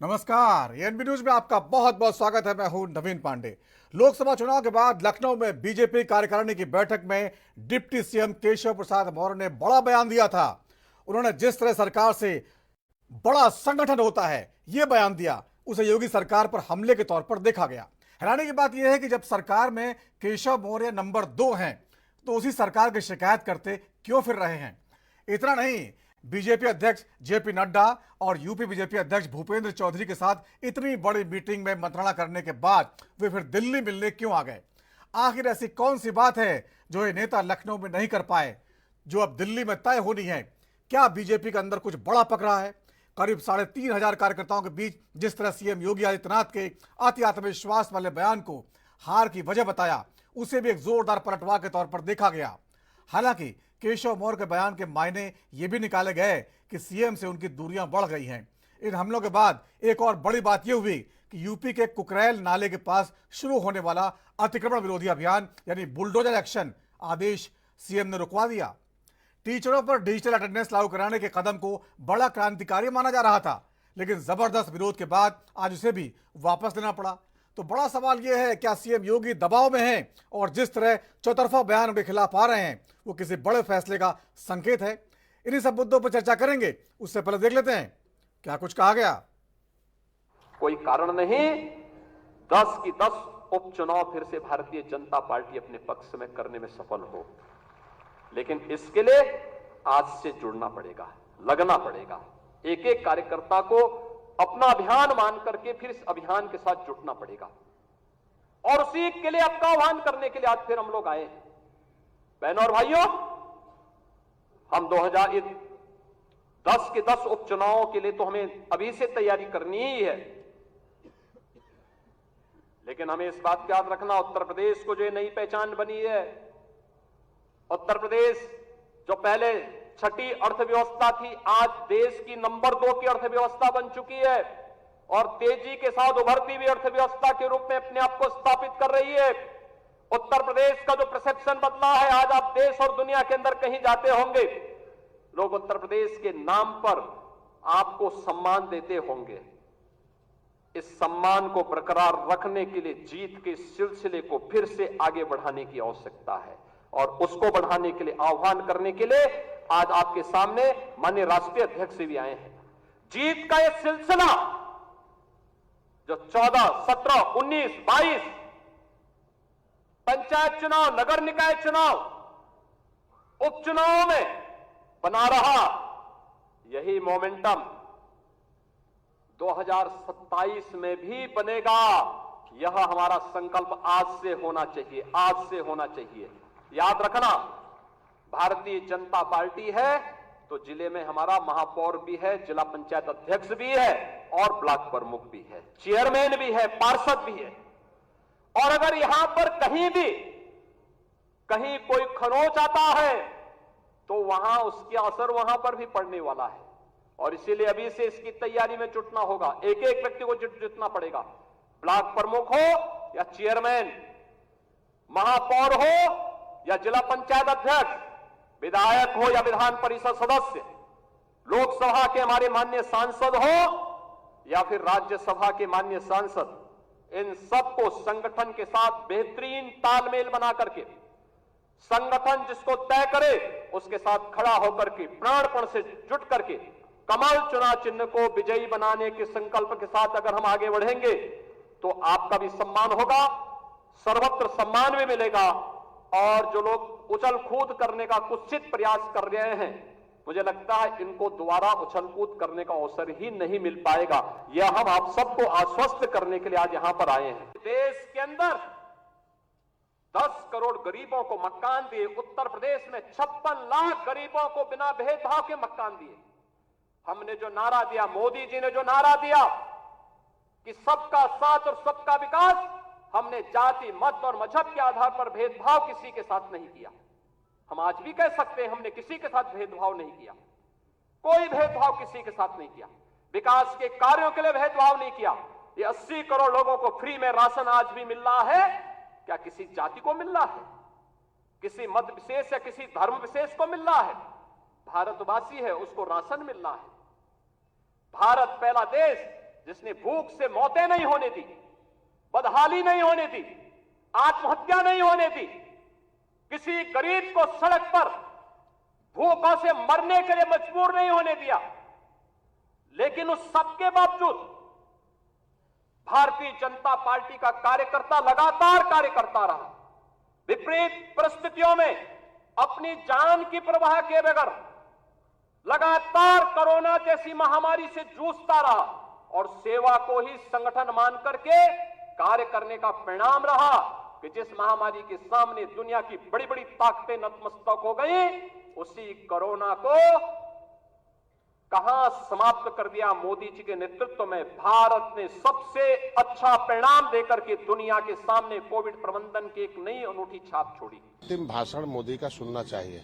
नमस्कार, ANB news में आपका बहुत बहुत स्वागत है। मैं हूं नवीन पांडे। लोकसभा चुनाव के बाद लखनऊ में बीजेपी कार्यकारिणी की बैठक में डिप्टी सीएम केशव प्रसाद मौर्य ने बड़ा बयान दिया था। उन्होंने जिस तरह सरकार से बड़ा संगठन होता है यह बयान दिया, उसे योगी सरकार पर हमले के तौर पर देखा गया। हैरानी की बात यह है कि जब सरकार में केशव मौर्य नंबर 2 हैं तो उसी सरकार की शिकायत करते क्यों फिर रहे हैं। इतना नहीं, बीजेपी अध्यक्ष जेपी नड्डा और यूपी बीजेपी अध्यक्ष भूपेंद्र चौधरी के साथ इतनी बड़ी मीटिंग में मंत्रणा करने के बाद वे फिर दिल्ली मिलने क्यों आ गए। आखिर ऐसी कौन सी बात है जो ये नेता लखनऊ में नहीं कर पाए, जो अब दिल्ली में तय होनी है। क्या बीजेपी के अंदर कुछ बड़ा पक रहा है। करीब 3,500 कार्यकर्ताओं के बीच जिस तरह सीएम योगी आदित्यनाथ के अति आत्मविश्वास वाले बयान को हार की वजह बताया, उसे भी एक जोरदार पलटवार के तौर पर देखा गया। हालांकि केशव मौर्य के बयान के मायने ये भी निकाले गए कि सीएम से उनकी दूरियां बढ़ गई हैं। इन हमलों के बाद एक और बड़ी बात यह हुई कि यूपी के कुकरैल नाले के पास शुरू होने वाला अतिक्रमण विरोधी अभियान यानी बुलडोजर एक्शन आदेश सीएम ने रुकवा दिया। टीचरों पर डिजिटल अटेंडेंस लागू कराने के कदम को बड़ा क्रांतिकारी माना जा रहा था, लेकिन जबरदस्त विरोध के बाद आज उसे भी वापस लेना पड़ा। तो बड़ा सवाल यह है, क्या सीएम योगी दबाव में हैं और जिस तरह चौतरफा बयान उनके खिलाफ आ रहे हैं वो किसी बड़े फैसले का संकेत है। इन्हीं सब मुद्दों पर चर्चा करेंगे। उससे पहले देख लेते हैं क्या कुछ कहा गया। कोई कारण नहीं 10 की 10 उपचुनाव फिर से भारतीय जनता पार्टी अपने पक्ष में करने में सफल हो, लेकिन इसके लिए आज से जुड़ना पड़ेगा, लगना पड़ेगा। एक एक कार्यकर्ता को अपना अभियान मान करके फिर इस अभियान के साथ जुटना पड़ेगा और उसी के लिए आपका आह्वान करने के लिए आज फिर हम लोग आए हैं। बहनों और भाइयों, हम 2010 के 10 उपचुनावों के लिए तो हमें अभी से तैयारी करनी ही है, लेकिन हमें इस बात का याद रखना, उत्तर प्रदेश को जो ये नई पहचान बनी है, उत्तर प्रदेश जो पहले छठी अर्थव्यवस्था थी, आज देश की नंबर 2 की अर्थव्यवस्था बन चुकी है और तेजी के साथ उभरती हुई अर्थव्यवस्था के रूप में अपने आप को स्थापित कर रही है। उत्तर प्रदेश का जो परसेप्शन बदला है, आज आप देश और दुनिया के अंदर कहीं जाते होंगे, लोग उत्तर प्रदेश के नाम पर आपको सम्मान देते होंगे। इस सम्मान को बरकरार रखने के लिए जीत के सिलसिले को फिर से आगे बढ़ाने की आवश्यकता है और उसको बढ़ाने के लिए आह्वान करने के लिए आज आपके सामने माननीय राष्ट्रीय अध्यक्ष भी आए हैं। जीत का यह सिलसिला जो 14, 17, 19, 22 पंचायत चुनाव, नगर निकाय चुनाव, उपचुनाव में बना रहा, यही मोमेंटम 2027 में भी बनेगा। यह हमारा संकल्प आज से होना चाहिए, आज से होना चाहिए। याद रखना, भारतीय जनता पार्टी है तो जिले में हमारा महापौर भी है, जिला पंचायत अध्यक्ष भी है और ब्लॉक प्रमुख भी है, चेयरमैन भी है, पार्षद भी है। और अगर यहां पर कहीं कोई खरोंच आता है तो वहां उसका असर वहां पर भी पड़ने वाला है और इसीलिए अभी से इसकी तैयारी में जुटना होगा। एक एक व्यक्ति को जुटना पड़ेगा, ब्लॉक प्रमुख हो या चेयरमैन, महापौर हो या जिला पंचायत अध्यक्ष, विधायक हो या विधान परिषद सदस्य, लोकसभा के हमारे माननीय सांसद हो या फिर राज्यसभा के माननीय सांसद, इन सबको संगठन के साथ बेहतरीन तालमेल बना करके, संगठन जिसको तय करे उसके साथ खड़ा होकर के प्राणपण से जुट करके कमल चुनाव चिन्ह को विजयी बनाने के संकल्प के साथ अगर हम आगे बढ़ेंगे तो आपका भी सम्मान होगा, सर्वत्र सम्मान भी मिलेगा। और जो लोग उछल कूद करने का कुत्सित प्रयास कर रहे हैं, मुझे लगता है इनको दोबारा उछल कूद करने का अवसर ही नहीं मिल पाएगा। यह हम आप सबको आश्वस्त करने के लिए आज यहां पर आए हैं। देश के अंदर 10 करोड़ गरीबों को मकान दिए, उत्तर प्रदेश में 56 लाख गरीबों को बिना भेदभाव के मकान दिए। हमने जो नारा दिया, मोदी जी ने जो नारा दिया कि सबका साथ और सबका विकास, हमने जाति, मत और मजहब के आधार पर भेदभाव किसी के साथ नहीं किया। हम आज भी कह सकते हैं हमने किसी के साथ भेदभाव नहीं किया, कोई भेदभाव किसी के साथ नहीं किया। विकास के कार्यों के लिए भेदभाव नहीं किया। ये 80 करोड़ लोगों को फ्री में राशन आज भी मिल रहा है, क्या किसी जाति को मिल रहा है, किसी मत विशेष या किसी धर्म विशेष को मिल रहा है? भारतवासी है उसको राशन मिल रहा है। भारत पहला देश जिसने भूख से मौतें नहीं होने दी, बदहाली नहीं होने दी, आत्महत्या नहीं होने दी, किसी गरीब को सड़क पर भूखों से मरने के लिए मजबूर नहीं होने दिया। लेकिन उस सबके बावजूद भारतीय जनता पार्टी का कार्यकर्ता लगातार कार्य करता रहा। विपरीत परिस्थितियों में अपनी जान की परवाह किए बगैर लगातार कोरोना जैसी महामारी से जूझता रहा और सेवा को ही संगठन मान करके कार्य करने का परिणाम रहा कि जिस महामारी के सामने दुनिया की बड़ी बड़ी ताकतें नतमस्तक हो गई, उसी कोरोना को कहां समाप्त कर दिया। मोदी जी के नेतृत्व में भारत ने सबसे अच्छा परिणाम देकर के दुनिया के सामने कोविड प्रबंधन की एक नई अनूठी छाप छोड़ी। अंतिम भाषण मोदी का सुनना चाहिए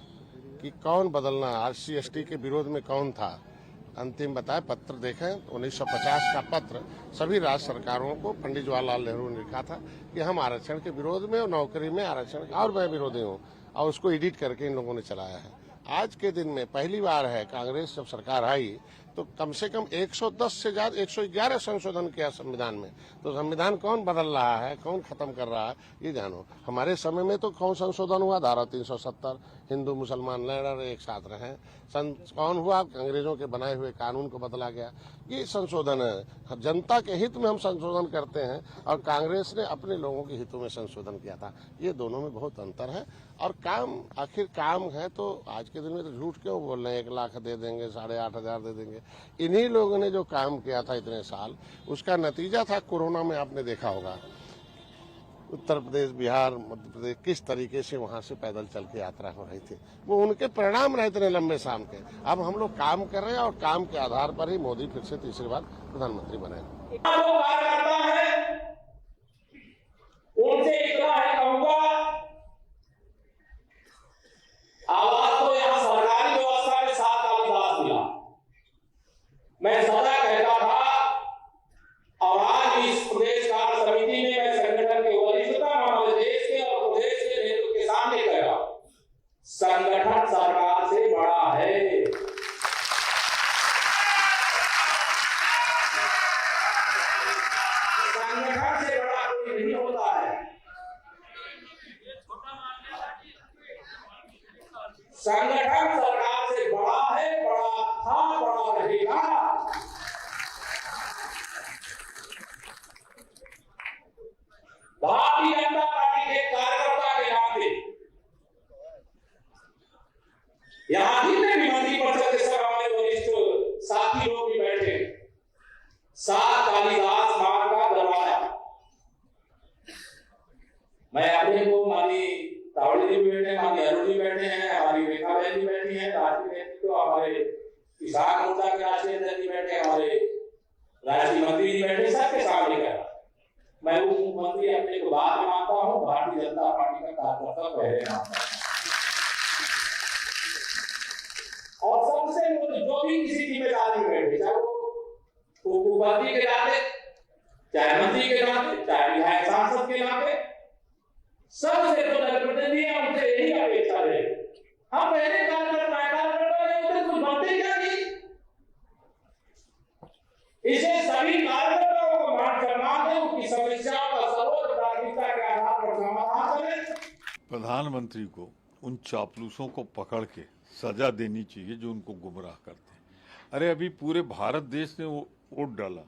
कि कौन बदलना, आरसी एसटी के विरोध में कौन था। अंतिम बताए पत्र देखें, 1950 का पत्र सभी राज्य सरकारों को पंडित जवाहरलाल नेहरू ने लिखा था कि हम आरक्षण के विरोध में और नौकरी में आरक्षण और मैं विरोधी हूँ, और उसको एडिट करके इन लोगों ने चलाया है। आज के दिन में पहली बार है कांग्रेस जब सरकार आई तो कम से कम 110 से ज्यादा 111 संशोधन किया संविधान में। तो संविधान कौन बदल रहा है, कौन खत्म कर रहा है, ये जानो। हमारे समय में तो कौन संशोधन हुआ? धारा 370, हिंदू मुसलमान लड़ एक साथ रहे। कौन हुआ? अंग्रेजों के बनाए हुए कानून को बदला गया। ये संशोधन है, जनता के हित में हम संशोधन करते हैं और कांग्रेस ने अपने लोगों के हितों में संशोधन किया था। ये दोनों में बहुत अंतर है। और काम आखिर काम है तो आज के दिन में तो झूठ क्यों बोल रहे हैं? 1 लाख दे देंगे, 8,500 दे देंगे। इन्हीं लोगों ने जो काम किया था इतने साल, उसका नतीजा था कोरोना में। आपने देखा होगा उत्तर प्रदेश, बिहार, मध्य प्रदेश किस तरीके से वहां से पैदल चल के यात्रा हो रही थी। वो उनके परिणाम रहे इतने लंबे शाम के। अब हम लोग काम कर रहे हैं और काम के आधार पर ही मोदी फिर से तीसरी बार प्रधानमंत्री बने। उनसे इतना है कहूंगा, आवाज तो यहाँ सरकारी व्यवस्था में 7 कालिदास मिला। मैं सदा कहता था और आज इस प्रदेश कार्य समिति में मैं संगठन के वरिष्ठता हमारे देश के और प्रदेश के नेतृत्व के सामने कह रहा हूं, संगठन सरकार से बड़ा है। संगठन से बड़ा कोई नहीं होता है। संगठन सरकार से बड़ा है, बड़ा था, बड़ा रहेगा। भारतीय जनता पार्टी के कार्यकर्ता के नाते यहां जितने भी मंत्री परिषद के सब हमारे वरिष्ठ साथी लोग भी बैठे हैं। 7 कालिदास मार्ग का दरवाजा। मैं अपने को मानी तावड़ी जी बैठे, हमारी अरुण जी बैठे हैं, हमारी रेखा बहन जी बैठी हैं, राष्ट्रीय नेतृत्व हमारे किसान मोर्चा के राष्ट्रीय अध्यक्ष जी बैठे, हमारे राष्ट्रीय मंत्री जी बैठे, सबके सामने कह मैं उप मुख्यमंत्री अपने को बाद में मानता हूँ, भारतीय जनता पार्टी का कार्यकर्ता पहले मानता हूँ। और सबसे जो भी किसी जिम्मेदारी में बैठे, चाहे वो उप मुख्यमंत्री के नाते, चाहे मंत्री के नाते, चाहे विधायक सांसद के नाते, सबसे जो जनप्रतिनिधि है उनसे यही अपेक्षा है। हम पहले कुछ बनते क्या नहीं, इसे सभी कार्यकर्ताओं को मान सम्मान दें, उनकी समस्याओं का सर्वोच्च प्राथमिकता के आधार पर समाधान करें। प्रधानमंत्री को उन चापलूसों को पकड़ के सजा देनी चाहिए जो उनको गुमराह करते हैं। अरे अभी पूरे भारत देश ने वोट डाला,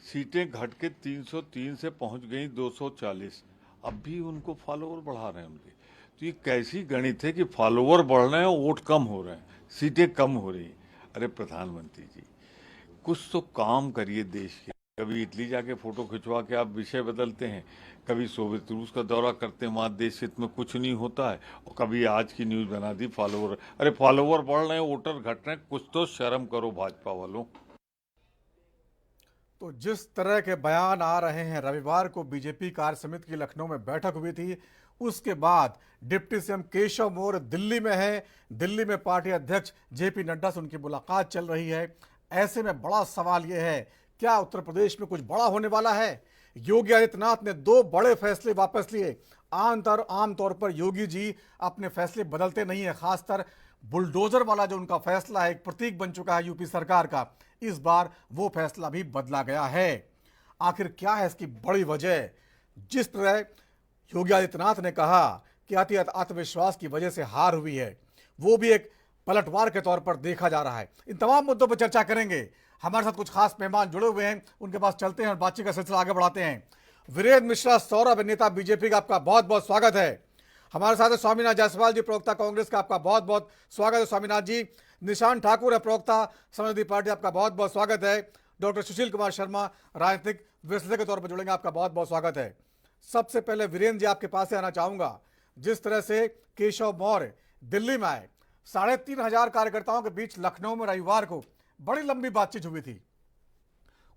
सीटें घट के 303 से पहुंच गई 240। अब भी उनको फॉलोवर बढ़ा रहे हैं उनके। तो ये कैसी गणित है कि फॉलोवर बढ़ रहे हैं, वोट कम हो रहे हैं, सीटें कम हो रही हैं। अरे प्रधानमंत्री जी, कुछ तो काम करिए देश के। कभी इटली जाके फोटो खिंचवा के आप विषय बदलते हैं, कभी सोवियत रूस का दौरा करते हैं, वहाँ देश हित में कुछ नहीं होता है, और कभी आज की न्यूज़ बना दी फॉलोवर। अरे फॉलोवर बढ़ रहे हैं, वोटर घट रहे हैं, कुछ तो शर्म करो भाजपा वालों। तो जिस तरह के बयान आ रहे हैं, रविवार को बीजेपी कार्य समिति की लखनऊ में बैठक हुई थी, उसके बाद डिप्टी सीएम केशव मौर्य दिल्ली में है। दिल्ली में पार्टी अध्यक्ष जेपी नड्डा से उनकी मुलाकात चल रही है। ऐसे में बड़ा सवाल यह है, क्या उत्तर प्रदेश में कुछ बड़ा होने वाला है? योगी आदित्यनाथ ने 2 बड़े फैसले वापस लिए। आमतौर पर योगी जी अपने फैसले बदलते नहीं है, खासकर बुलडोजर वाला जो उनका फैसला है, एक प्रतीक बन चुका है यूपी सरकार का, इस बार वो फैसला भी बदला गया है। आखिर क्या है इसकी बड़ी वजह? जिस तरह योगी आदित्यनाथ ने कहा कि अति आत्मविश्वास की वजह से हार हुई है, वो भी एक पलटवार के तौर पर देखा जा रहा है। इन तमाम मुद्दों पर चर्चा करेंगे। हमारे साथ कुछ खास मेहमान जुड़े हुए हैं, उनके पास चलते हैं और बातचीत का सिलसिला आगे बढ़ाते हैं। वीरेंद्र मिश्रा सौरभ, नेता बीजेपी का, आपका बहुत बहुत स्वागत है। हमारे साथ है स्वामीनाथ जायसवाल जी, प्रवक्ता कांग्रेस का, आपका बहुत बहुत स्वागत है स्वामीनाथ जी। निशान ठाकुर है, प्रवक्ता समाजवादी पार्टी, आपका बहुत बहुत स्वागत है। डॉक्टर सुशील कुमार शर्मा, राजनीतिक विश्लेषक के तौर पर जुड़ेंगे, आपका बहुत बहुत स्वागत है। सबसे पहले वीरेंद्र जी, आपके पास से आना चाहूंगा। जिस तरह से केशव मौर्य दिल्ली में आए, 3,500 कार्यकर्ताओं के बीच लखनऊ में रविवार को बड़ी लंबी बातचीत हुई थी,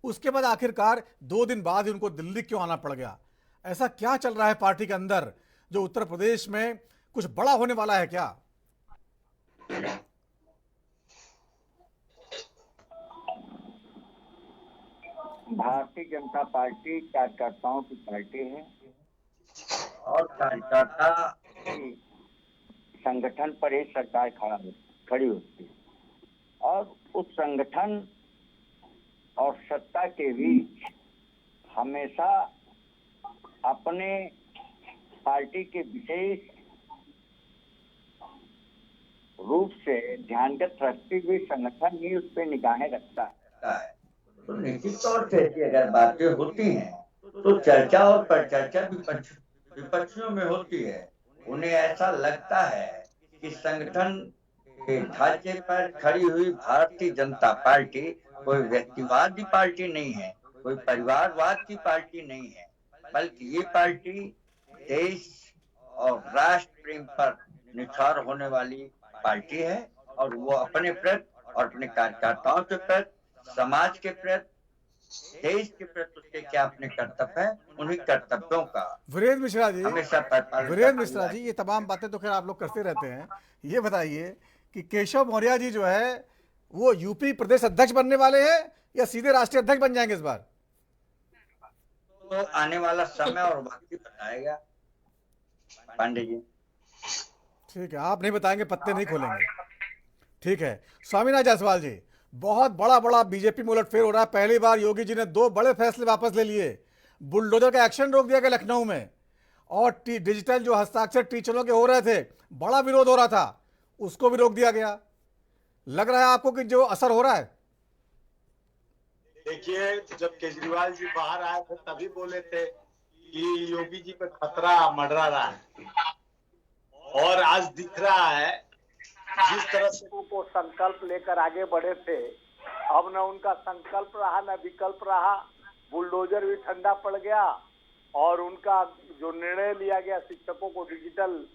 उसके बाद आखिरकार 2 दिन बाद ही उनको दिल्ली क्यों आना पड़ गया? ऐसा क्या चल रहा है पार्टी के अंदर जो उत्तर प्रदेश में कुछ बड़ा होने वाला है क्या? भारतीय जनता पार्टी कार्यकर्ताओं की पार्टी है और कार्यकर्ता संगठन पर ही सरकार खड़ी होती है, और उस संगठन और सत्ता के बीच हमेशा अपने पार्टी के विशेष रूप से ध्यानगत रखते हुए संगठन ही उस पर निगाहें रखता है। तो निश्चित तौर से अगर बातें होती हैं तो चर्चा और परिचर्चा विपक्षियों में होती है। उन्हें ऐसा लगता है कि संगठन के ढांचे पर खड़ी हुई भारतीय जनता पार्टी कोई व्यक्तिवादी पार्टी नहीं है, कोई परिवारवाद की पार्टी नहीं है, बल्कि ये पार्टी देश और राष्ट्र प्रेम पर निखार होने वाली पार्टी है, और वो अपने प्रति और अपने कार्यकर्ताओं के प्रति, समाज के प्रति, देश के प्रति उसके क्या अपने कर्तव्य है, उन्हीं कर्तव्यों का वीरेंद्र मिश्रा जी, हमेशा ये तमाम बातें तो खैर आप लोग करते रहते हैं। ये बताइए कि केशव मौर्य जी जो है वो यूपी प्रदेश अध्यक्ष बनने वाले हैं या सीधे राष्ट्रीय अध्यक्ष बन जाएंगे इस बार? तो आने वाला समय और वक्त बताएगा पांडे जी। ठीक है, आप नहीं बताएंगे, पत्ते नहीं खोलेंगे। ठीक है, स्वामीनाथ जायसवाल जी, बहुत बड़ा बीजेपी में उलटफेर हो रहा है। पहली बार योगी जी ने 2 बड़े फैसले वापस ले लिए। बुलडोजर का एक्शन रोक दिया गया लखनऊ में, और डिजिटल जो हस्ताक्षर टीचरों के हो रहे थे, बड़ा विरोध हो रहा था, उसको भी रोक दिया गया। लग रहा है आपको कि जो असर हो रहा है? देखिए, जब केजरीवाल जी बाहर आए थे तभी बोले थे कि योगी जी पे खतरा मंडरा रहा है, और आज दिख रहा है जिस तरह से वो संकल्प लेकर आगे बढ़े थे, अब न उनका संकल्प रहा न विकल्प रहा। बुलडोजर भी ठंडा पड़ गया, और उनका जो निर्णय लिया गया शिक्षकों को डिजिटल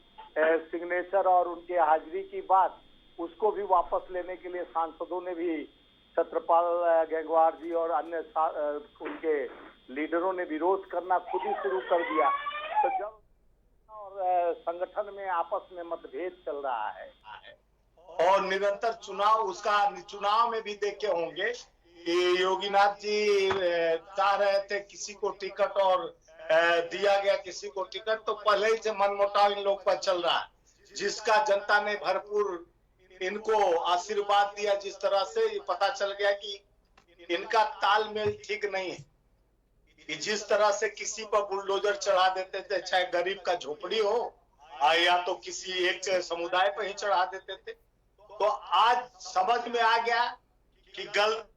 सिग्नेचर और उनके हाजिरी की बात, उसको भी वापस लेने के लिए सांसदों ने भी, छत्रपाल गंगवार जी और अन्य उनके लीडरों ने विरोध करना खुद ही शुरू कर दिया। तो जब और संगठन में आपस में मतभेद चल रहा है और निरंतर चुनाव में भी देखे होंगे कि योगीनाथ जी चाह रहे थे किसी को टिकट और दिया गया किसी को टिकट, तो पहले ही से मनमुटाव इन लोग पर चल रहा है, जिसका जनता ने भरपूर इनको आशीर्वाद दिया। जिस तरह से ये पता चल गया कि इनका तालमेल ठीक नहीं है, कि जिस तरह से किसी पर बुलडोजर चढ़ा देते थे, चाहे गरीब का झोपड़ी हो या तो किसी एक समुदाय पर ही चढ़ा देते थे, तो आज समझ में आ गया कि गलत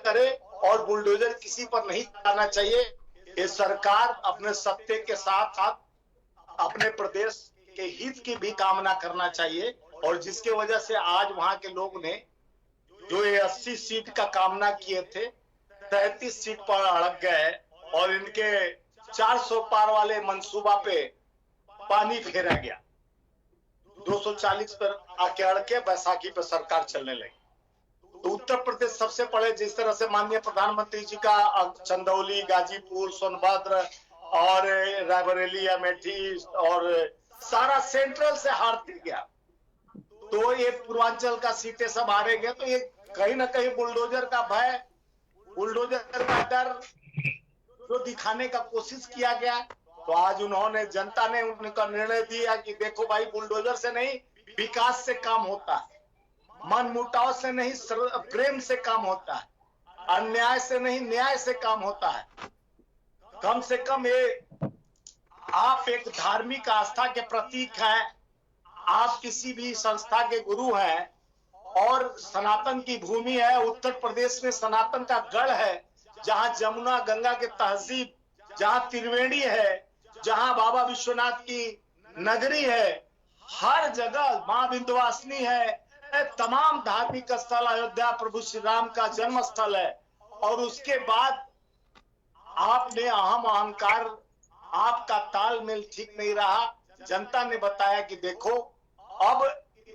करे और बुलडोजर किसी पर नहीं चढ़ाना चाहिए। ये सरकार अपने सत्ते के साथ साथ अपने प्रदेश के हित की भी कामना करना चाहिए, और जिसके वजह से आज वहां के लोग ने जो ये 80 सीट का कामना किए थे, 33 सीट पर अड़क गए, और इनके 400 पार वाले मंसूबा पे पानी फेरा गया। 240 पर आके अड़के बैसाखी पे सरकार चलने लगी। तो उत्तर प्रदेश सबसे पहले, जिस तरह से माननीय प्रधानमंत्री जी का चंदौली, गाजीपुर, सोनभद्र और रायबरेली, अमेठी और सारा सेंट्रल से हारते गया, तो ये पूर्वांचल का सीटें सब हारे गए। तो ये कहीं ना कहीं बुलडोजर का भय, बुलडोजर का डर जो दिखाने का कोशिश किया गया, तो आज उन्होंने, जनता ने उनका निर्णय दिया कि देखो भाई, बुलडोजर से नहीं विकास से काम होता है, मन मुटाव से नहीं प्रेम से काम होता है, अन्याय से नहीं न्याय से काम होता है। कम से कम ये आप एक धार्मिक आस्था के प्रतीक हैं, आप किसी भी संस्था के गुरु हैं और सनातन की भूमि है। उत्तर प्रदेश में सनातन का गढ़ है, जहां जमुना गंगा के तहजीब, जहां त्रिवेणी है, जहां बाबा विश्वनाथ की नगरी है, हर जगह मां विंध्यवासिनी है, तमाम धार्मिक स्थल, अयोध्या प्रभु श्री राम का जन्म स्थल है। और उसके बाद आपने अहम अहंकार, आपका तालमेल ठीक नहीं रहा। जनता ने बताया कि देखो, अब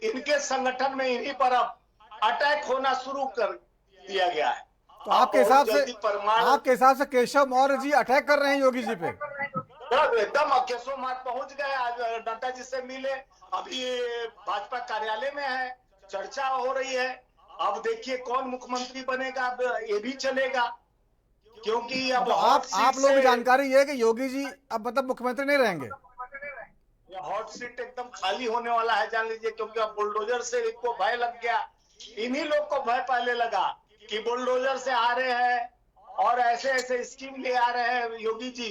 इनके संगठन में इन्हीं पर अब अटैक होना शुरू कर दिया गया है। तो आपके हिसाब से केशव मौर्य जी अटैक कर रहे हैं योगी जी पे? एकदम केशव मौर्य पहुंच गए, आज नड्डा जी से मिले, अभी भाजपा कार्यालय में है, चर्चा हो रही है। अब देखिए कौन मुख्यमंत्री बनेगा, अब ये भी चलेगा, क्योंकि अब आप लोगों की जानकारी है कि योगी जी अब मतलब मुख्यमंत्री नहीं रहेंगे? हॉट सीट एकदम खाली होने वाला है, जान लीजिए, क्योंकि अब बुलडोजर से इनको भय लग गया। इन्हीं लोग को भय पहले लगा कि बुलडोजर से आ रहे हैं और ऐसे ऐसे स्कीम ले आ रहे हैं योगी जी,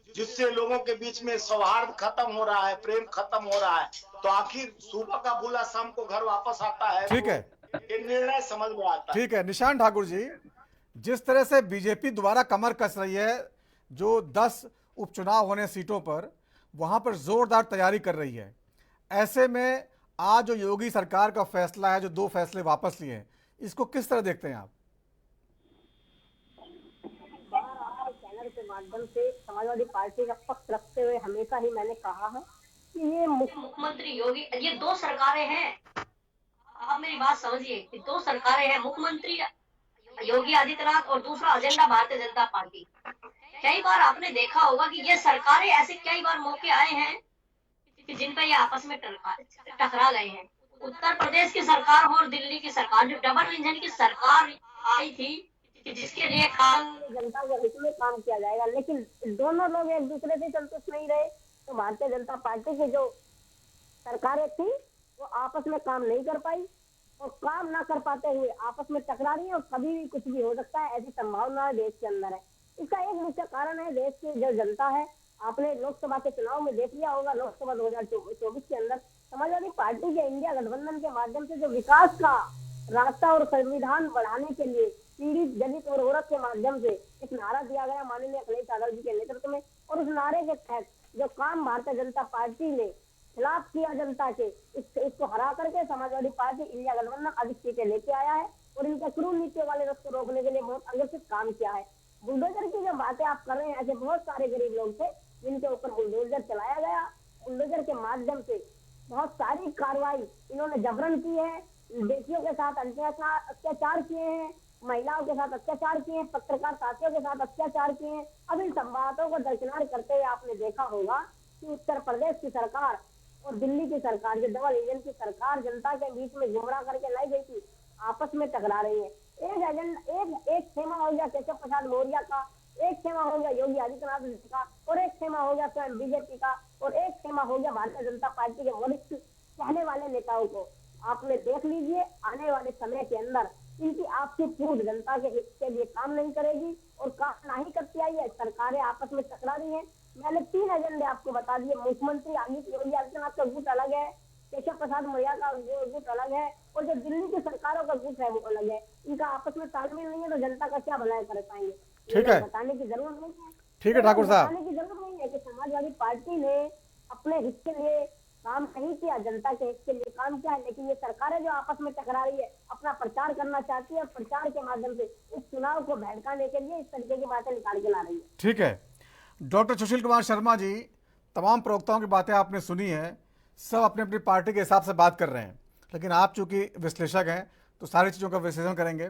जिससे लोगों के बीच में सौहार्द खत्म हो रहा है, प्रेम खत्म हो रहा है। तो आखिर सुबह का भूला शाम को घर वापस आता है। ठीक है, ये निर्णय समझ में आता है। ठीक है। निशान ठाकुर जी, जिस तरह से बीजेपी दोबारा कमर कस रही है, जो 10 उपचुनाव होने सीटों पर, वहां पर जोरदार तैयारी कर रही है, ऐसे में आज जो योगी सरकार का फैसला है, जो 2 फैसले वापस लिए हैं, इसको किस तरह देखते हैं आप? चैनल के माध्यम से समाजवादी पार्टी का पक्ष रखते हुए हमेशा ही मैंने कहा है कि ये मुख्यमंत्री योगी, ये 2 सरकारें हैं। आप मेरी बात समझिए कि 2 सरकारें हैं, मुख्यमंत्री योगी आदित्यनाथ और दूसरा एजेंडा भारतीय जनता पार्टी। कई बार आपने देखा होगा कि ये सरकारें, ऐसे कई बार मौके आए हैं कि जिन पर ये आपस में टकरा गए हैं। उत्तर प्रदेश की सरकार और दिल्ली की सरकार, जो डबल इंजन की सरकार आई थी, कि जिसके लिए जनता के हित में काम किया जाएगा, लेकिन दोनों लोग एक दूसरे से संतुष्ट नहीं रहे, तो भारतीय जनता पार्टी की जो सरकारें थी वो आपस में काम नहीं कर पाई, और काम ना कर पाते हुए आपस में टकरा रही है, और कभी भी कुछ भी हो सकता है, ऐसी संभावना देश के अंदर है। इसका एक मुख्य कारण है देश की जो जनता है। आपने लोकसभा के चुनाव में देख लिया होगा, लोकसभा 2024 के अंदर समाजवादी पार्टी के इंडिया गठबंधन के माध्यम से जो विकास का रास्ता और संविधान बढ़ाने के लिए पीड़ित, दलित और औरत के माध्यम से एक नारा दिया गया माननीय अखिलेश यादव जी के नेतृत्व में, और उस नारे के तहत जो काम भारतीय जनता पार्टी ने खिलाफ किया जनता के, इसको हरा करके समाजवादी पार्टी इंडिया गठबंधन अधिक सीटें लेके आया है, और इनका क्रूर नीतियों वाले रस को रोकने के लिए बहुत अग्रसित काम किया है। बुलडोजर की जो बातें आप कर रहे हैं, ऐसे बहुत सारे गरीब लोग थे जिनके ऊपर बुलडोजर चलाया गया। बुलडोजर के माध्यम से बहुत सारी कार्रवाई इन्होंने जबरन की है, बेटियों के साथ अत्याचार किए हैं, महिलाओं के साथ अत्याचार किए हैं, पत्रकार साथियों के साथ अत्याचार किए हैं। अब इन सब बातों को दरकिनार करते हुए आपने देखा होगा कि उत्तर प्रदेश की सरकार और दिल्ली की सरकार, जो डबल इंजन की सरकार जनता के बीच में गुमराह करके लाई गई थी, आपस में टकरा रही है। एक एजेंडा, एक खेमा हो गया केशव प्रसाद मौर्य का, एक खेमा हो गया योगी आदित्यनाथ का, और एक खेमा हो गया स्वयं बीजेपी का, और एक खेमा हो गया भारतीय जनता पार्टी के वरिष्ठ कहने वाले नेताओं को। आपने देख लीजिए, आने वाले समय के अंदर इनकी आपसी फूट जनता के हित के लिए काम नहीं करेगी, और काम नहीं करती आई है। सरकारें आपस में टकरा रही है। मैंने 3 एजेंडे आपको बता दिए। मुख्यमंत्री योगी आदित्यनाथ का गुट अलग है, केशव प्रसाद मौर्य का गुट अलग है, और जो दिल्ली की सरकारों का गुट है वो अलग है। इनका आपस में तालमेल नहीं है, तो जनता का क्या भलाई कर पाएंगे? ठीक है, बताने की जरूरत नहीं है। ठीक है ठाकुर साहब, बताने की जरूरत नहीं है कि समाजवादी पार्टी ने अपने हित के लिए काम नहीं किया, जनता के हित के लिए काम किया है, लेकिन ये सरकारें जो आपस में टकरा रही है, अपना प्रचार करना चाहती है, और प्रचार के माध्यम से इस चुनाव को भड़काने के लिए इस तरीके की बातें निकाल के ला रही है। ठीक है। डॉक्टर सुशील कुमार शर्मा जी, तमाम प्रवक्ताओं की बातें आपने सुनी हैं, सब अपने अपनी पार्टी के हिसाब से बात कर रहे हैं, लेकिन आप चूंकि विश्लेषक हैं तो सारी चीज़ों का विश्लेषण करेंगे।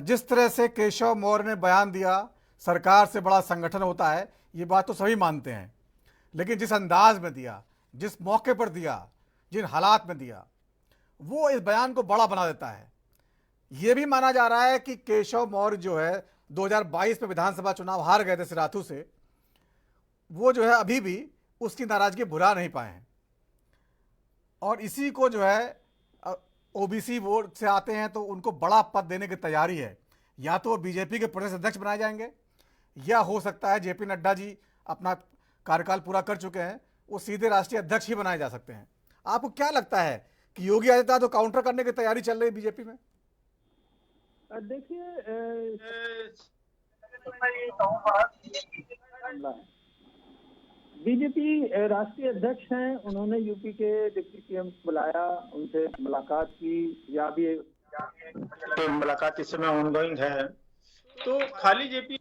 जिस तरह से केशव मौर्य ने बयान दिया, सरकार से बड़ा संगठन होता है, ये बात तो सभी मानते हैं, लेकिन जिस अंदाज में दिया, जिस मौके पर दिया, जिन हालात में दिया, वो इस बयान को बड़ा बना देता है। ये भी माना जा रहा है कि केशव मौर्य जो है 2022 में विधानसभा चुनाव हार गए थे सिराथू से, वो जो है अभी भी उसकी नाराजगी भुला नहीं पाए हैं। और इसी को जो है ओबीसी वोट से आते हैं तो उनको बड़ा पद देने की तैयारी है। या तो वो बीजेपी के प्रदेश अध्यक्ष बनाए जाएंगे, या हो सकता है जेपी नड्डा जी अपना कार्यकाल पूरा कर चुके हैं, वो सीधे राष्ट्रीय अध्यक्ष ही बनाए जा सकते हैं। आपको क्या लगता है कि योगी आदित्यनाथ तो काउंटर करने की तैयारी चल रही है बीजेपी में? देखिए, बीजेपी राष्ट्रीय अध्यक्ष हैं, उन्होंने यूपी के डिप्टी सीएम बुलाया, उनसे मुलाकात की, या भी मुलाकात इस समय ऑनगोइंग है। तो खाली जेपी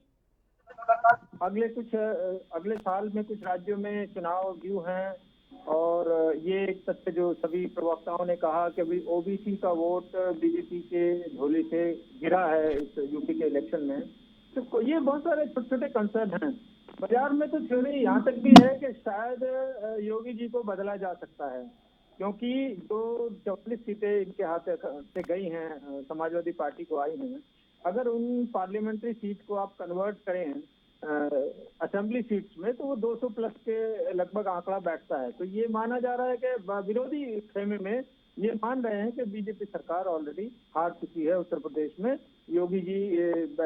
अगले साल में कुछ राज्यों में चुनाव ड्यू हैं, और ये एक तथ्य जो सभी प्रवक्ताओं ने कहा कि अभी ओबीसी का वोट बीजेपी के झोले से गिरा है इस यूपी के इलेक्शन में। तो ये बहुत सारे छोटे छोटे कंसर्न हैं। बाजार में तो थ्योरी यहाँ तक भी है कि शायद योगी जी को बदला जा सकता है, क्योंकि जो 44 सीटें इनके हाथ से गई हैं, समाजवादी पार्टी को आई हैं, अगर उन पार्लियामेंट्री सीट को आप कन्वर्ट करें असेंबली सीट्स में तो वो 200 प्लस के लगभग आंकड़ा बैठता है। तो ये माना जा रहा है कि विरोधी खेमे में ये मान रहे हैं कि बीजेपी सरकार ऑलरेडी हार चुकी है उत्तर प्रदेश में, योगी जी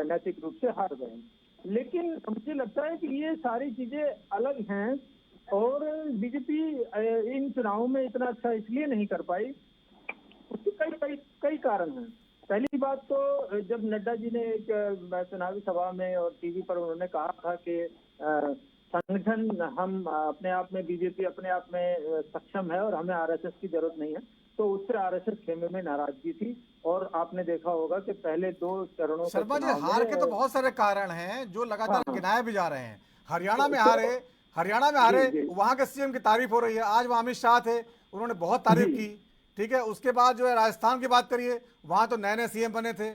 नैतिक रूप से हार गए हैं। लेकिन मुझे लगता है कि ये सारी चीजें अलग हैं, और बीजेपी इन चुनावों में इतना अच्छा इसलिए नहीं कर पाई, उसके कई कारण हैं। पहली बात तो जब नड्डा जी ने एक चुनावी सभा में और टीवी पर उन्होंने कहा था कि संगठन हम अपने आप में, बीजेपी अपने आप में सक्षम है और हमें आरएसएस की जरूरत नहीं है, तो उससे आरएसएस खेमे में नाराजगी थी। और आपने देखा होगा कि पहले 2 चरणों शर्मा जी, हार के तो बहुत सारे कारण हैं जो लगातार गिनाए भी जा रहे हैं। हरियाणा में हारे, वहां के सीएम की तारीफ हो रही है। आज वहां अमित शाह थे, उन्होंने बहुत तारीफ की, ठीक है। उसके बाद जो है राजस्थान की बात करिए, वहां तो नए सीएम बने थे।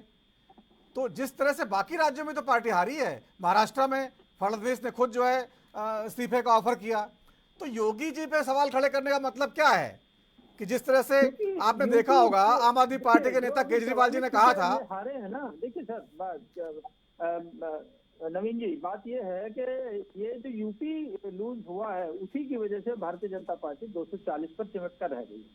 तो जिस तरह से बाकी राज्यों में तो पार्टी हारी है, महाराष्ट्र में फडणवीस ने खुद जो है इस्तीफे का ऑफर किया। तो योगी जी पे सवाल खड़े करने का मतलब क्या है कि जिस तरह से आपने देखा होगा आम आदमी पार्टी के नेता केजरीवाल जी ने कहा था, हारे हैं ना। देखिए सर, नवीन जी, बात ये है कि ये जो यूपी लूज हुआ है उसी की वजह से भारतीय जनता पार्टी 240 पर चिमट कर रह गई।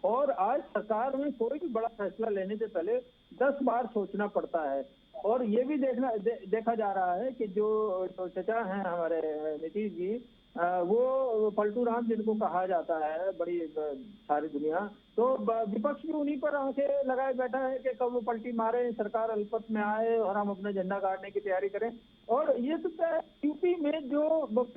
और आज सरकार में कोई भी बड़ा फैसला लेने से पहले 10 बार सोचना पड़ता है। और ये भी देखा जा रहा है कि जो चचा हैं हमारे नीतीश जी, वो पलटू राम जिनको कहा जाता है बड़ी सारी दुनिया, तो विपक्ष भी उन्हीं पर आंखें लगाए बैठा है कि कब वो पलटी मारे, सरकार अल्पत में आए और हम अपना झंडा गाड़ने की तैयारी करें। और ये तो यूपी में जो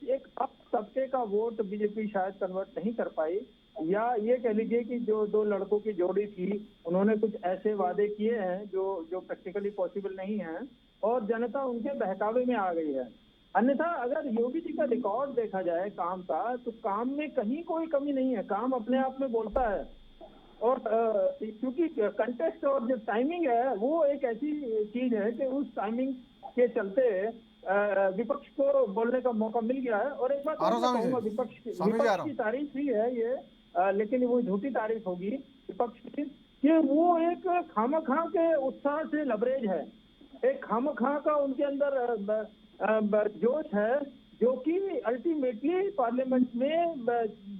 एक तबके का वोट बीजेपी शायद कन्वर्ट नहीं कर पाई, या ये कह लीजिए कि जो 2 लड़कों की जोड़ी थी, उन्होंने कुछ ऐसे वादे किए हैं जो प्रैक्टिकली पॉसिबल नहीं है, और जनता उनके बहकावे में आ गई है। अन्यथा अगर योगी जी का रिकॉर्ड देखा जाए काम का, तो काम में कहीं कोई कमी नहीं है, काम अपने आप में बोलता है। और क्योंकि कंटेस्ट और जो टाइमिंग है वो एक ऐसी चीज है कि उस टाइमिंग के चलते विपक्ष को बोलने का मौका मिल गया है। और एक बात कहूँगा, विपक्ष की तारीफ ही है ये, लेकिन वो झूठी तारीफ होगी विपक्ष की, कि वो एक खामखा के उत्साह से लबरेज है, एक खामखा का उनके अंदर जोश है, जो कि अल्टीमेटली पार्लियामेंट में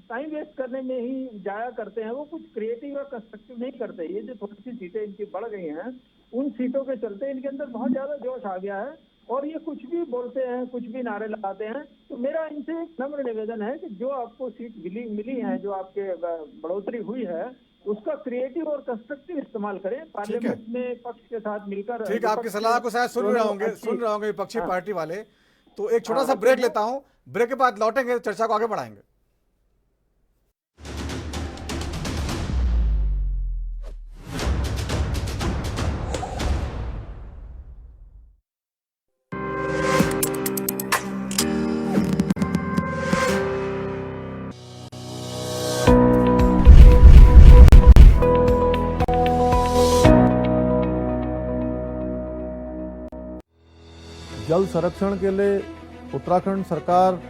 टाइम वेस्ट करने में ही जाया करते हैं। वो कुछ क्रिएटिव और कंस्ट्रक्टिव नहीं करते। ये जो थोड़ी सी सीटें इनकी बढ़ गई हैं, उन सीटों के चलते इनके अंदर बहुत ज्यादा जोश आ गया है, और ये कुछ भी बोलते हैं, कुछ भी नारे लगाते हैं। तो मेरा इनसे एक नम्र निवेदन है कि जो आपको सीट मिली है, जो आपके बढ़ोतरी हुई है, उसका क्रिएटिव और कंस्ट्रक्टिव इस्तेमाल करें, पार्लियामेंट में पक्ष के साथ मिलकर। ठीक है, आपकी सलाह को शायद सुन रहे होंगे विपक्षी पार्टी वाले। तो एक छोटा सा ब्रेक लेता हूं, ब्रेक के बाद लौटेंगे, चर्चा को आगे बढ़ाएंगे। जल संरक्षण के लिए उत्तराखंड सरकार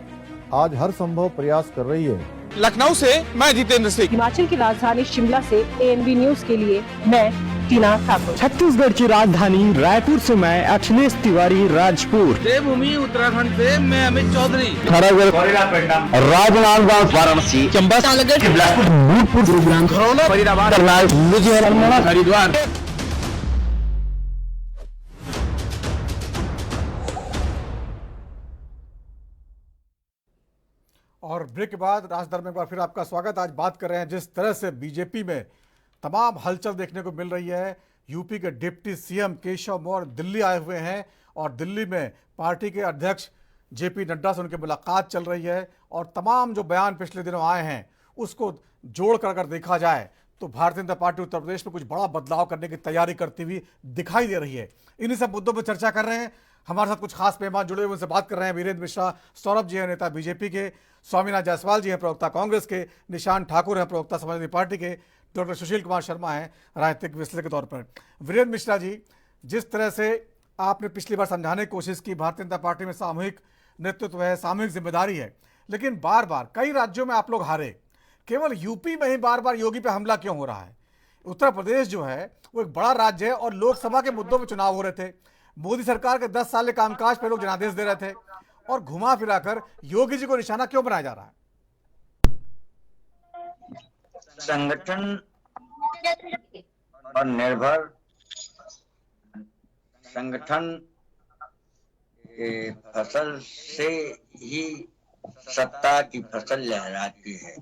आज हर संभव प्रयास कर रही है। लखनऊ से मैं जितेंद्र सिंह। हिमाचल की राजधानी शिमला से ANB न्यूज के लिए मैं मुक्तिनाथ ठाकुर। छत्तीसगढ़ की राजधानी रायपुर से मैं अखिलेश तिवारी राजपुर। देवभूमि उत्तराखंड से मैं अमित चौधरी। राजनांदगांव, वाराणसी, चंबा, बिलासपुर, भूतपुर, गुरुग्राम, खरौना, फरीदाबाद, लुधियाना, हरिद्वार। और ब्रेक के बाद राजदर में एक बार फिर आपका स्वागत। आज बात कर रहे हैं जिस तरह से बीजेपी में तमाम हलचल देखने को मिल रही है। यूपी के डिप्टी सीएम केशव मौर्य दिल्ली आए हुए हैं और दिल्ली में पार्टी के अध्यक्ष जेपी नड्डा से उनकी मुलाकात चल रही है और तमाम जो बयान पिछले दिनों आए हैं उसको जोड़ कर अगर देखा जाए तो भारतीय जनता पार्टी उत्तर प्रदेश में कुछ बड़ा बदलाव करने की तैयारी करती हुई दिखाई दे रही है। इन्हीं सब मुद्दों पर चर्चा कर रहे हैं। हमारे साथ कुछ खास मेहमान जुड़े हुए उनसे बात कर रहे हैं। वीरेंद्र मिश्रा सौरभ जी हैं, नेता बीजेपी के। स्वामीनाथ जायसवाल जी हैं, प्रवक्ता कांग्रेस के। निशांत ठाकुर हैं, प्रवक्ता समाजवादी पार्टी के। डॉक्टर सुशील कुमार शर्मा हैं, राजनीतिक विश्लेषक के तौर पर। वीरेंद्र मिश्रा जी, जिस तरह से आपने पिछली बार समझाने की कोशिश की भारतीय जनता पार्टी में सामूहिक नेतृत्व है, सामूहिक जिम्मेदारी है, लेकिन बार बार कई राज्यों में आप लोग हारे, केवल यूपी में ही बार बार योगी पे हमला क्यों हो रहा है? उत्तर प्रदेश जो है वो एक बड़ा राज्य है और लोकसभा के मुद्दों पर चुनाव हो रहे थे। मोदी सरकार के 10 साल के कामकाज पर लोग जनादेश दे रहे थे और घुमा फिराकर योगी जी को निशाना क्यों बनाया जा रहा है? संगठन पर निर्भर संगठन के फसल से ही सत्ता की फसल लहराती है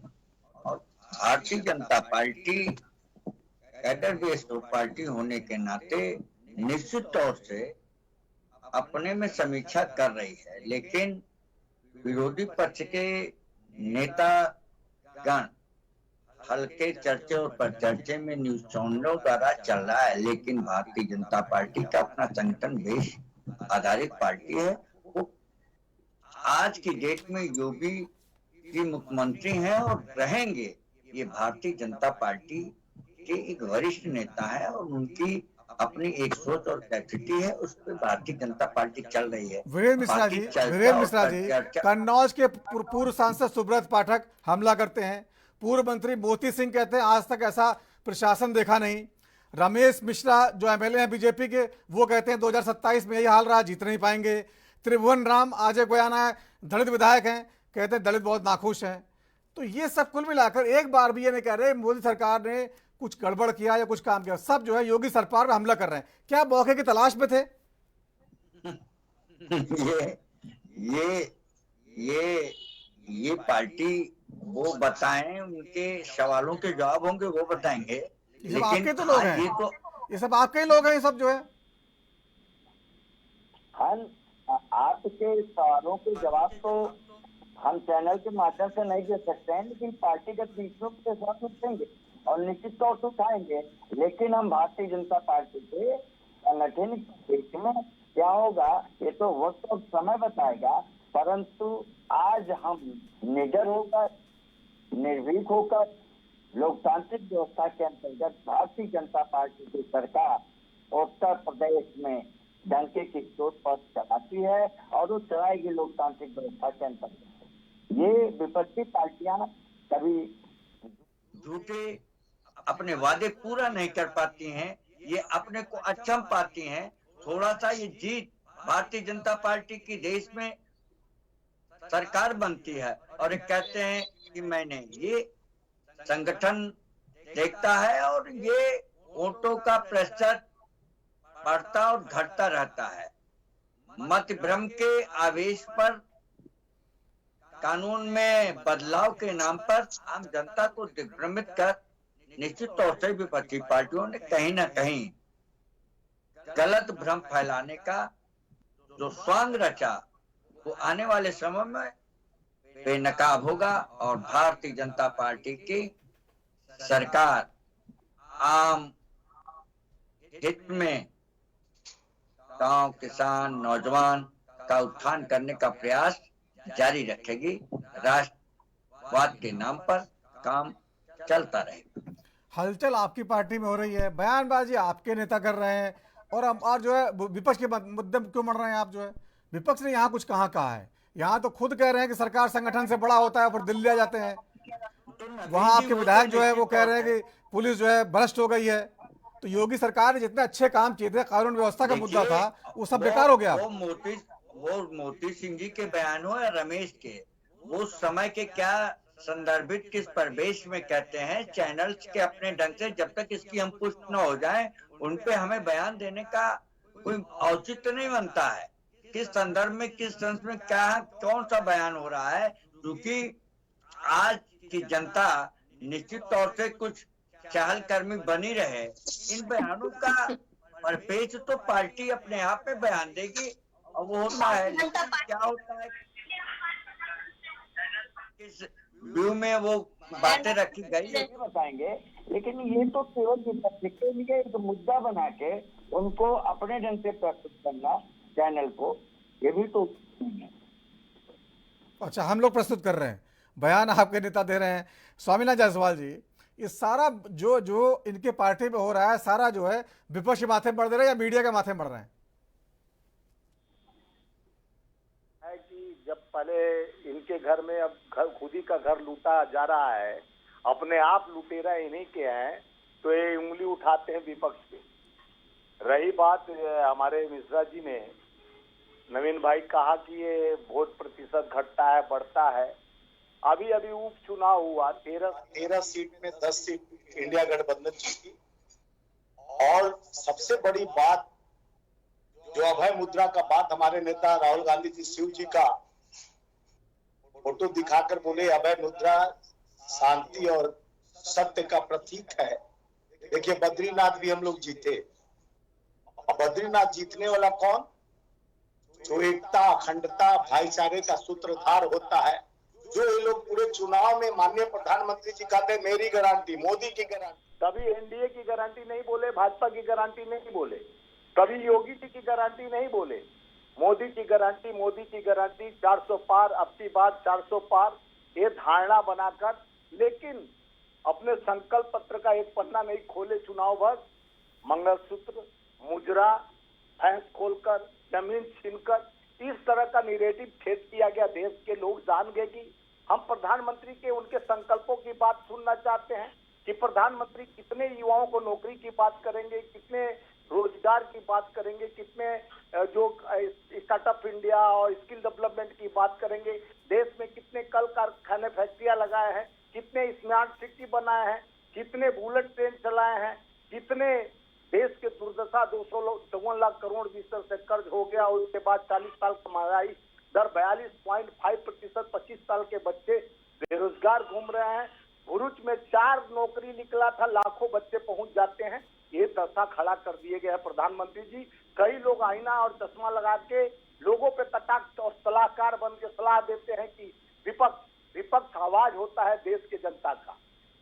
और Bharatiya Janata party cadre based party होने के नाते निश्चित तौर से अपने में समीक्षा कर रही है, लेकिन विरोधी पक्ष के नेता गण हल्के चर्चे और परिचर्चे में न्यूज चैनलों द्वारा चल रहा है, लेकिन भारतीय जनता पार्टी का अपना संगठन देश आधारित पार्टी है। वो आज की डेट में योगी जी मुख्यमंत्री हैं और रहेंगे। ये भारतीय जनता पार्टी के एक वरिष्ठ नेता है और उनकी अपनी एक सोच और कैपेसिटी है, उस पर भारतीय जनता पार्टी चल रही है। वीरेंद्र मिश्रा जी, कन्नौज के पूर्व सांसद सुब्रत पाठक हमला करते हैं। पूर्व मंत्री मोती सिंह कहते हैं आज तक ऐसा प्रशासन देखा नहीं। रमेश मिश्रा जो एमएलए हैं बीजेपी के, वो कहते हैं 2027 में यही हाल रहा, जीत नहीं पाएंगे। त्रिभुवन राम आज एक बयान आया, दलित विधायक हैं, कहते हैं दलित बहुत नाखुश हैं। तो ये सब कुल मिलाकर एक बार भी ये नहीं कह रहे मोदी सरकार ने कुछ गड़बड़ किया या कुछ काम किया, सब जो है योगी सरकार पर हमला कर रहे हैं। क्या मौके की तलाश में थे? ये पार्टी वो बताएं, उनके सवालों के जवाब होंगे वो बताएंगे। ये सब आपके तो लोग हैं, ये सब आपके ही लोग हैं, ये सब जो है। हम आपके सवालों के जवाब तो हम चैनल के माध्यम से नहीं दे सकते हैं, लेकिन पार्टीगत नीतियों के साथ देंगे और निश्चित तौर से उठाएंगे। लेकिन हम भारतीय जनता पार्टी के संगठन में क्या होगा ये तो वक्त और समय बताएगा, परंतु आज हम निडर होकर, निर्भीक होकर लोकतांत्रिक व्यवस्था के अंतर्गत भारतीय जनता पार्टी की सरकार उत्तर प्रदेश में डंके की चोट पर चलाती है और वो चलाएगी लोकतांत्रिक व्यवस्था के अंतर्गत। ये विपक्षी पार्टियां कभी झूठे अपने वादे पूरा नहीं कर पाती हैं, ये अपने को अक्षम पाती हैं। थोड़ा सा ये जीत भारतीय जनता पार्टी की देश में सरकार बनती है और कहते हैं कि मैंने ये संगठन देखता है और ये वोटों का प्रतिशत बढ़ता और घटता रहता है। मत भ्रम के आवेश पर कानून में बदलाव के नाम पर आम जनता को दिग्भ्रमित कर निश्चित तौर से विपक्षी पार्टियों ने कहीं ना कहीं गलत भ्रम फैलाने का जो स्वांग रचा वो आने वाले समय में बेनकाब होगा और भारतीय जनता पार्टी की सरकार आम हित में गांव, किसान, नौजवान का उत्थान करने का प्रयास जारी रखेगी। राष्ट्रवाद के नाम पर काम चलता रहेगा। हलचल आपकी पार्टी में हो रही है, बयानबाजी आपके नेता कर रहे हैं और जो है विपक्ष के मुद्दे क्यों मर रहे हैं आप? जो है विपक्ष ने यहाँ कुछ कहा है? यहाँ तो खुद कह रहे हैं कि सरकार संगठन से बड़ा होता है, फिर दिल्ली आ जाते हैं। वहाँ आपके विधायक जो है वो कह रहे हैं कि पुलिस जो है भ्रष्ट हो गई है तो योगी सरकार ने जितने अच्छे काम किए थे, कानून व्यवस्था का मुद्दा था, वो सब बेकार हो गया। वो मोती सिंह जी के बयान हो या रमेश के, वो समय के क्या संदर्भित किस परिवेश में कहते हैं, चैनल्स के अपने ढंग से जब तक इसकी हम पुष्टि न हो जाए उन पे हमें बयान देने का कोई औचित्य नहीं बनता है। किस संदर्भ में, किस संदर्भ में क्या कौन सा बयान हो रहा है, क्योंकि आज की जनता निश्चित तौर से कुछ चहलकर्मी बनी रहे। इन बयानों का परिपेक्ष तो पार्टी अपने आप में बयान देगी, और वो होता है क्या होता है, किस व्यू में वो बातें रखी गई है बताएंगे। लेकिन ये तो केवल विपक्ष के लिए एक मुद्दा बना के उनको अपने ढंग से प्रस्तुत करना चैनल को, ये भी तो अच्छा, हम लोग प्रस्तुत कर रहे हैं, बयान आपके नेता दे रहे हैं। स्वामीनाथ जायसवाल जी, ये सारा जो इनके पार्टी में हो रहा है, सारा जो है विपक्ष के माथे पड़ दे रहा है या मीडिया के माथे पड़ रहे हैं? कि जब पहले इनके घर में अब खुद ही का घर लूटा जा रहा है, अपने आप लुटेरा इन्हीं के हैं, तो ये उंगली उठाते हैं विपक्ष पे। रही बात हमारे मिश्रा जी ने, नवीन भाई कहा कि ये वोट प्रतिशत घटता है बढ़ता है। अभी उपचुनाव हुआ, 13 सीट में 10 सीट इंडिया गठबंधन जीती। और सबसे बड़ी बात जो अभय मुद्रा का बात, हमारे नेता राहुल गांधी जी शिव जी का फोटो दिखाकर बोले अभय मुद्रा शांति और सत्य का प्रतीक है। देखिए बद्रीनाथ भी हम लोग जीते, और बद्रीनाथ जीतने वाला कौन, जो एकता, अखंडता, भाईचारे का सूत्रधार होता है। जो ये लोग पूरे चुनाव में माननीय प्रधानमंत्री जी कहते हैं मेरी गारंटी, मोदी की गारंटी, कभी एनडीए की गारंटी नहीं बोले, भाजपा की गारंटी नहीं बोले, कभी योगी जी की गारंटी नहीं बोले, मोदी की गारंटी, मोदी की गारंटी, 400 पार, अब की बात 400 पार, ये धारणा बनाकर, लेकिन अपने संकल्प पत्र का एक पन्ना नहीं खोले चुनाव भर। मंगलसूत्र, मुजरा, भैंस खोलकर, जमीन छीनकर, इस तरह का निरेटिव फेस किया गया। देश के लोग जान गए कि हम प्रधानमंत्री के उनके संकल्पों की बात सुनना चाहते हैं कि प्रधानमंत्री कितने युवाओं को नौकरी की बात करेंगे, कितने रोजगार की बात करेंगे, कितने जो स्टार्टअप इंडिया और स्किल डेवलपमेंट की बात करेंगे, देश में कितने कल कारखाने फैक्ट्रियां लगाए हैं, कितने स्मार्ट सिटी बनाए हैं, कितने बुलेट ट्रेन चलाए हैं, कितने देश के दुर्दशा 254 लाख करोड़ बिस्तर से कर्ज हो गया। और उसके बाद 40 साल का महंगाई दर 42.5%, 25 साल के बच्चे बेरोजगार घूम रहे हैं। भरूच में 4 नौकरी निकला था, लाखों बच्चे पहुंच जाते हैं। ये दशा खड़ा कर दिए गए हैं प्रधानमंत्री जी। कई लोग आईना और चश्मा लगा के लोगों पे कटाक्ष और सलाहकार बन के सलाह देते हैं कि विपक्ष आवाज होता है देश के जनता का,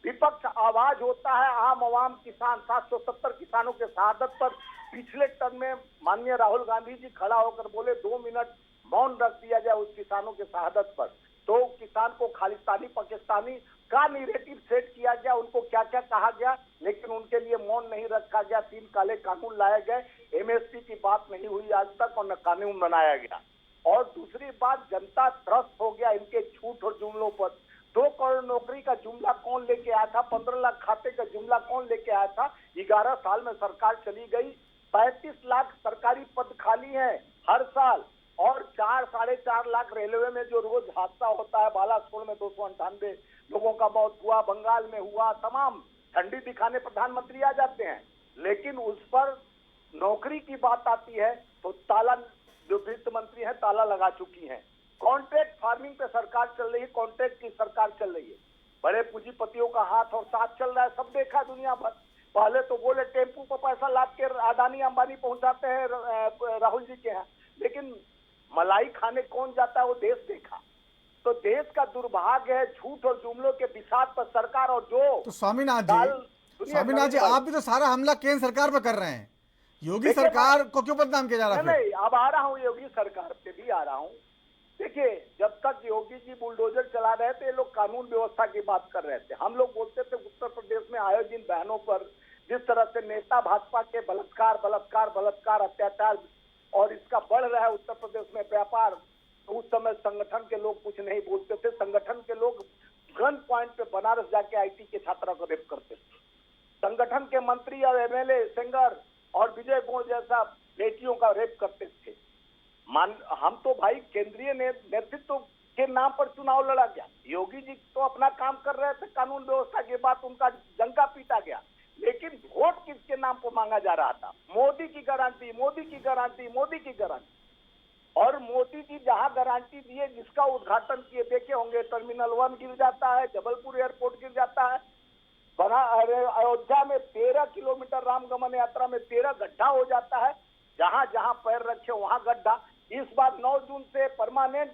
विपक्ष आवाज होता है आम आवाम किसान। 770 किसानों के शहादत पर पिछले टर्म में माननीय राहुल गांधी जी खड़ा होकर बोले 2 मिनट मौन रख दिया जाए उस किसानों के शहादत पर। तो किसान को खालिस्तानी पाकिस्तानी का निरेटिव सेट किया गया, उनको क्या क्या कहा गया, लेकिन उनके लिए मौन नहीं रखा गया। 3 काले कानून लाए गए, एमएसपी की बात नहीं हुई आज तक, और न कानून बनाया गया। और दूसरी बात, जनता त्रस्त हो गया इनके झूठ और जुमलों पर। 2 करोड़ नौकरी का जुमला कौन लेके आया था, 15 लाख खाते का जुमला कौन लेके आया था। 11 साल में सरकार चली गई, 35 लाख सरकारी पद खाली हैं हर साल, और 4-4.5 लाख रेलवे में जो रोज हादसा होता है। बालासोर में 298 लोगों का मौत हुआ, बंगाल में हुआ, तमाम ठंडी दिखाने प्रधानमंत्री आ जाते हैं, लेकिन उस पर नौकरी की बात आती है तो ताला, जो वित्त मंत्री है ताला लगा चुकी है। कॉन्ट्रैक्ट फार्मिंग पे सरकार चल रही है, कॉन्ट्रैक्ट की सरकार चल रही है। बड़े पूंजीपतियों का हाथ और साथ चल रहा है, सब देखा दुनिया भर। पहले तो बोले टेम्पू पर पैसा लाद के अडानी अंबानी पहुंचाते हैं राहुल जी के यहाँ, लेकिन मलाई खाने कौन जाता है वो देश देखा। तो देश का दुर्भाग्य है झूठ और जुमलों के बिसात पर सरकार। और जो तो स्वामीनाथ जी आप भी तो सारा हमला केंद्र सरकार पर कर रहे हैं, योगी सरकार को क्यों बदनाम किया जा रहा है? नहीं, अब आ रहा हूँ, योगी सरकार पे भी आ रहा हूँ। देखिए, जब तक योगी जी बुलडोजर चला रहे थे, लोग कानून व्यवस्था की बात कर रहे थे। हम लोग बोलते थे उत्तर प्रदेश में आयोजित बहनों पर जिस तरह से नेता भाजपा के बलात्कार अत्याचार और इसका बढ़ रहा है उत्तर प्रदेश में व्यापार, तो उस समय संगठन के लोग कुछ नहीं बोलते थे। संगठन के लोग गन पॉइंट पे बनारस जाके आईटी के छात्रों को रेप करते थे। संगठन के मंत्री और एमएलए सिंगर और विजय गोड़ जैसा बेटियों का रेप करते थे। हम तो भाई केंद्रीय नेतृत्व के नाम पर चुनाव लड़ा गया। योगी जी तो अपना काम कर रहे थे, कानून व्यवस्था के बाद उनका जंका पीटा गया, लेकिन वोट किसके नाम पर मांगा जा रहा था? मोदी की गारंटी, मोदी की गारंटी, मोदी की गारंटी। और मोदी जी जहां गारंटी दिए, जिसका उद्घाटन किए, देखे होंगे, टर्मिनल 1 गिर जाता है, जबलपुर एयरपोर्ट गिर जाता है, अयोध्या में 13 किलोमीटर रामगमन यात्रा में 13 गड्ढा हो जाता है, जहां जहां पैर रखे वहां गड्ढा। इस बार 9 जून से परमानेंट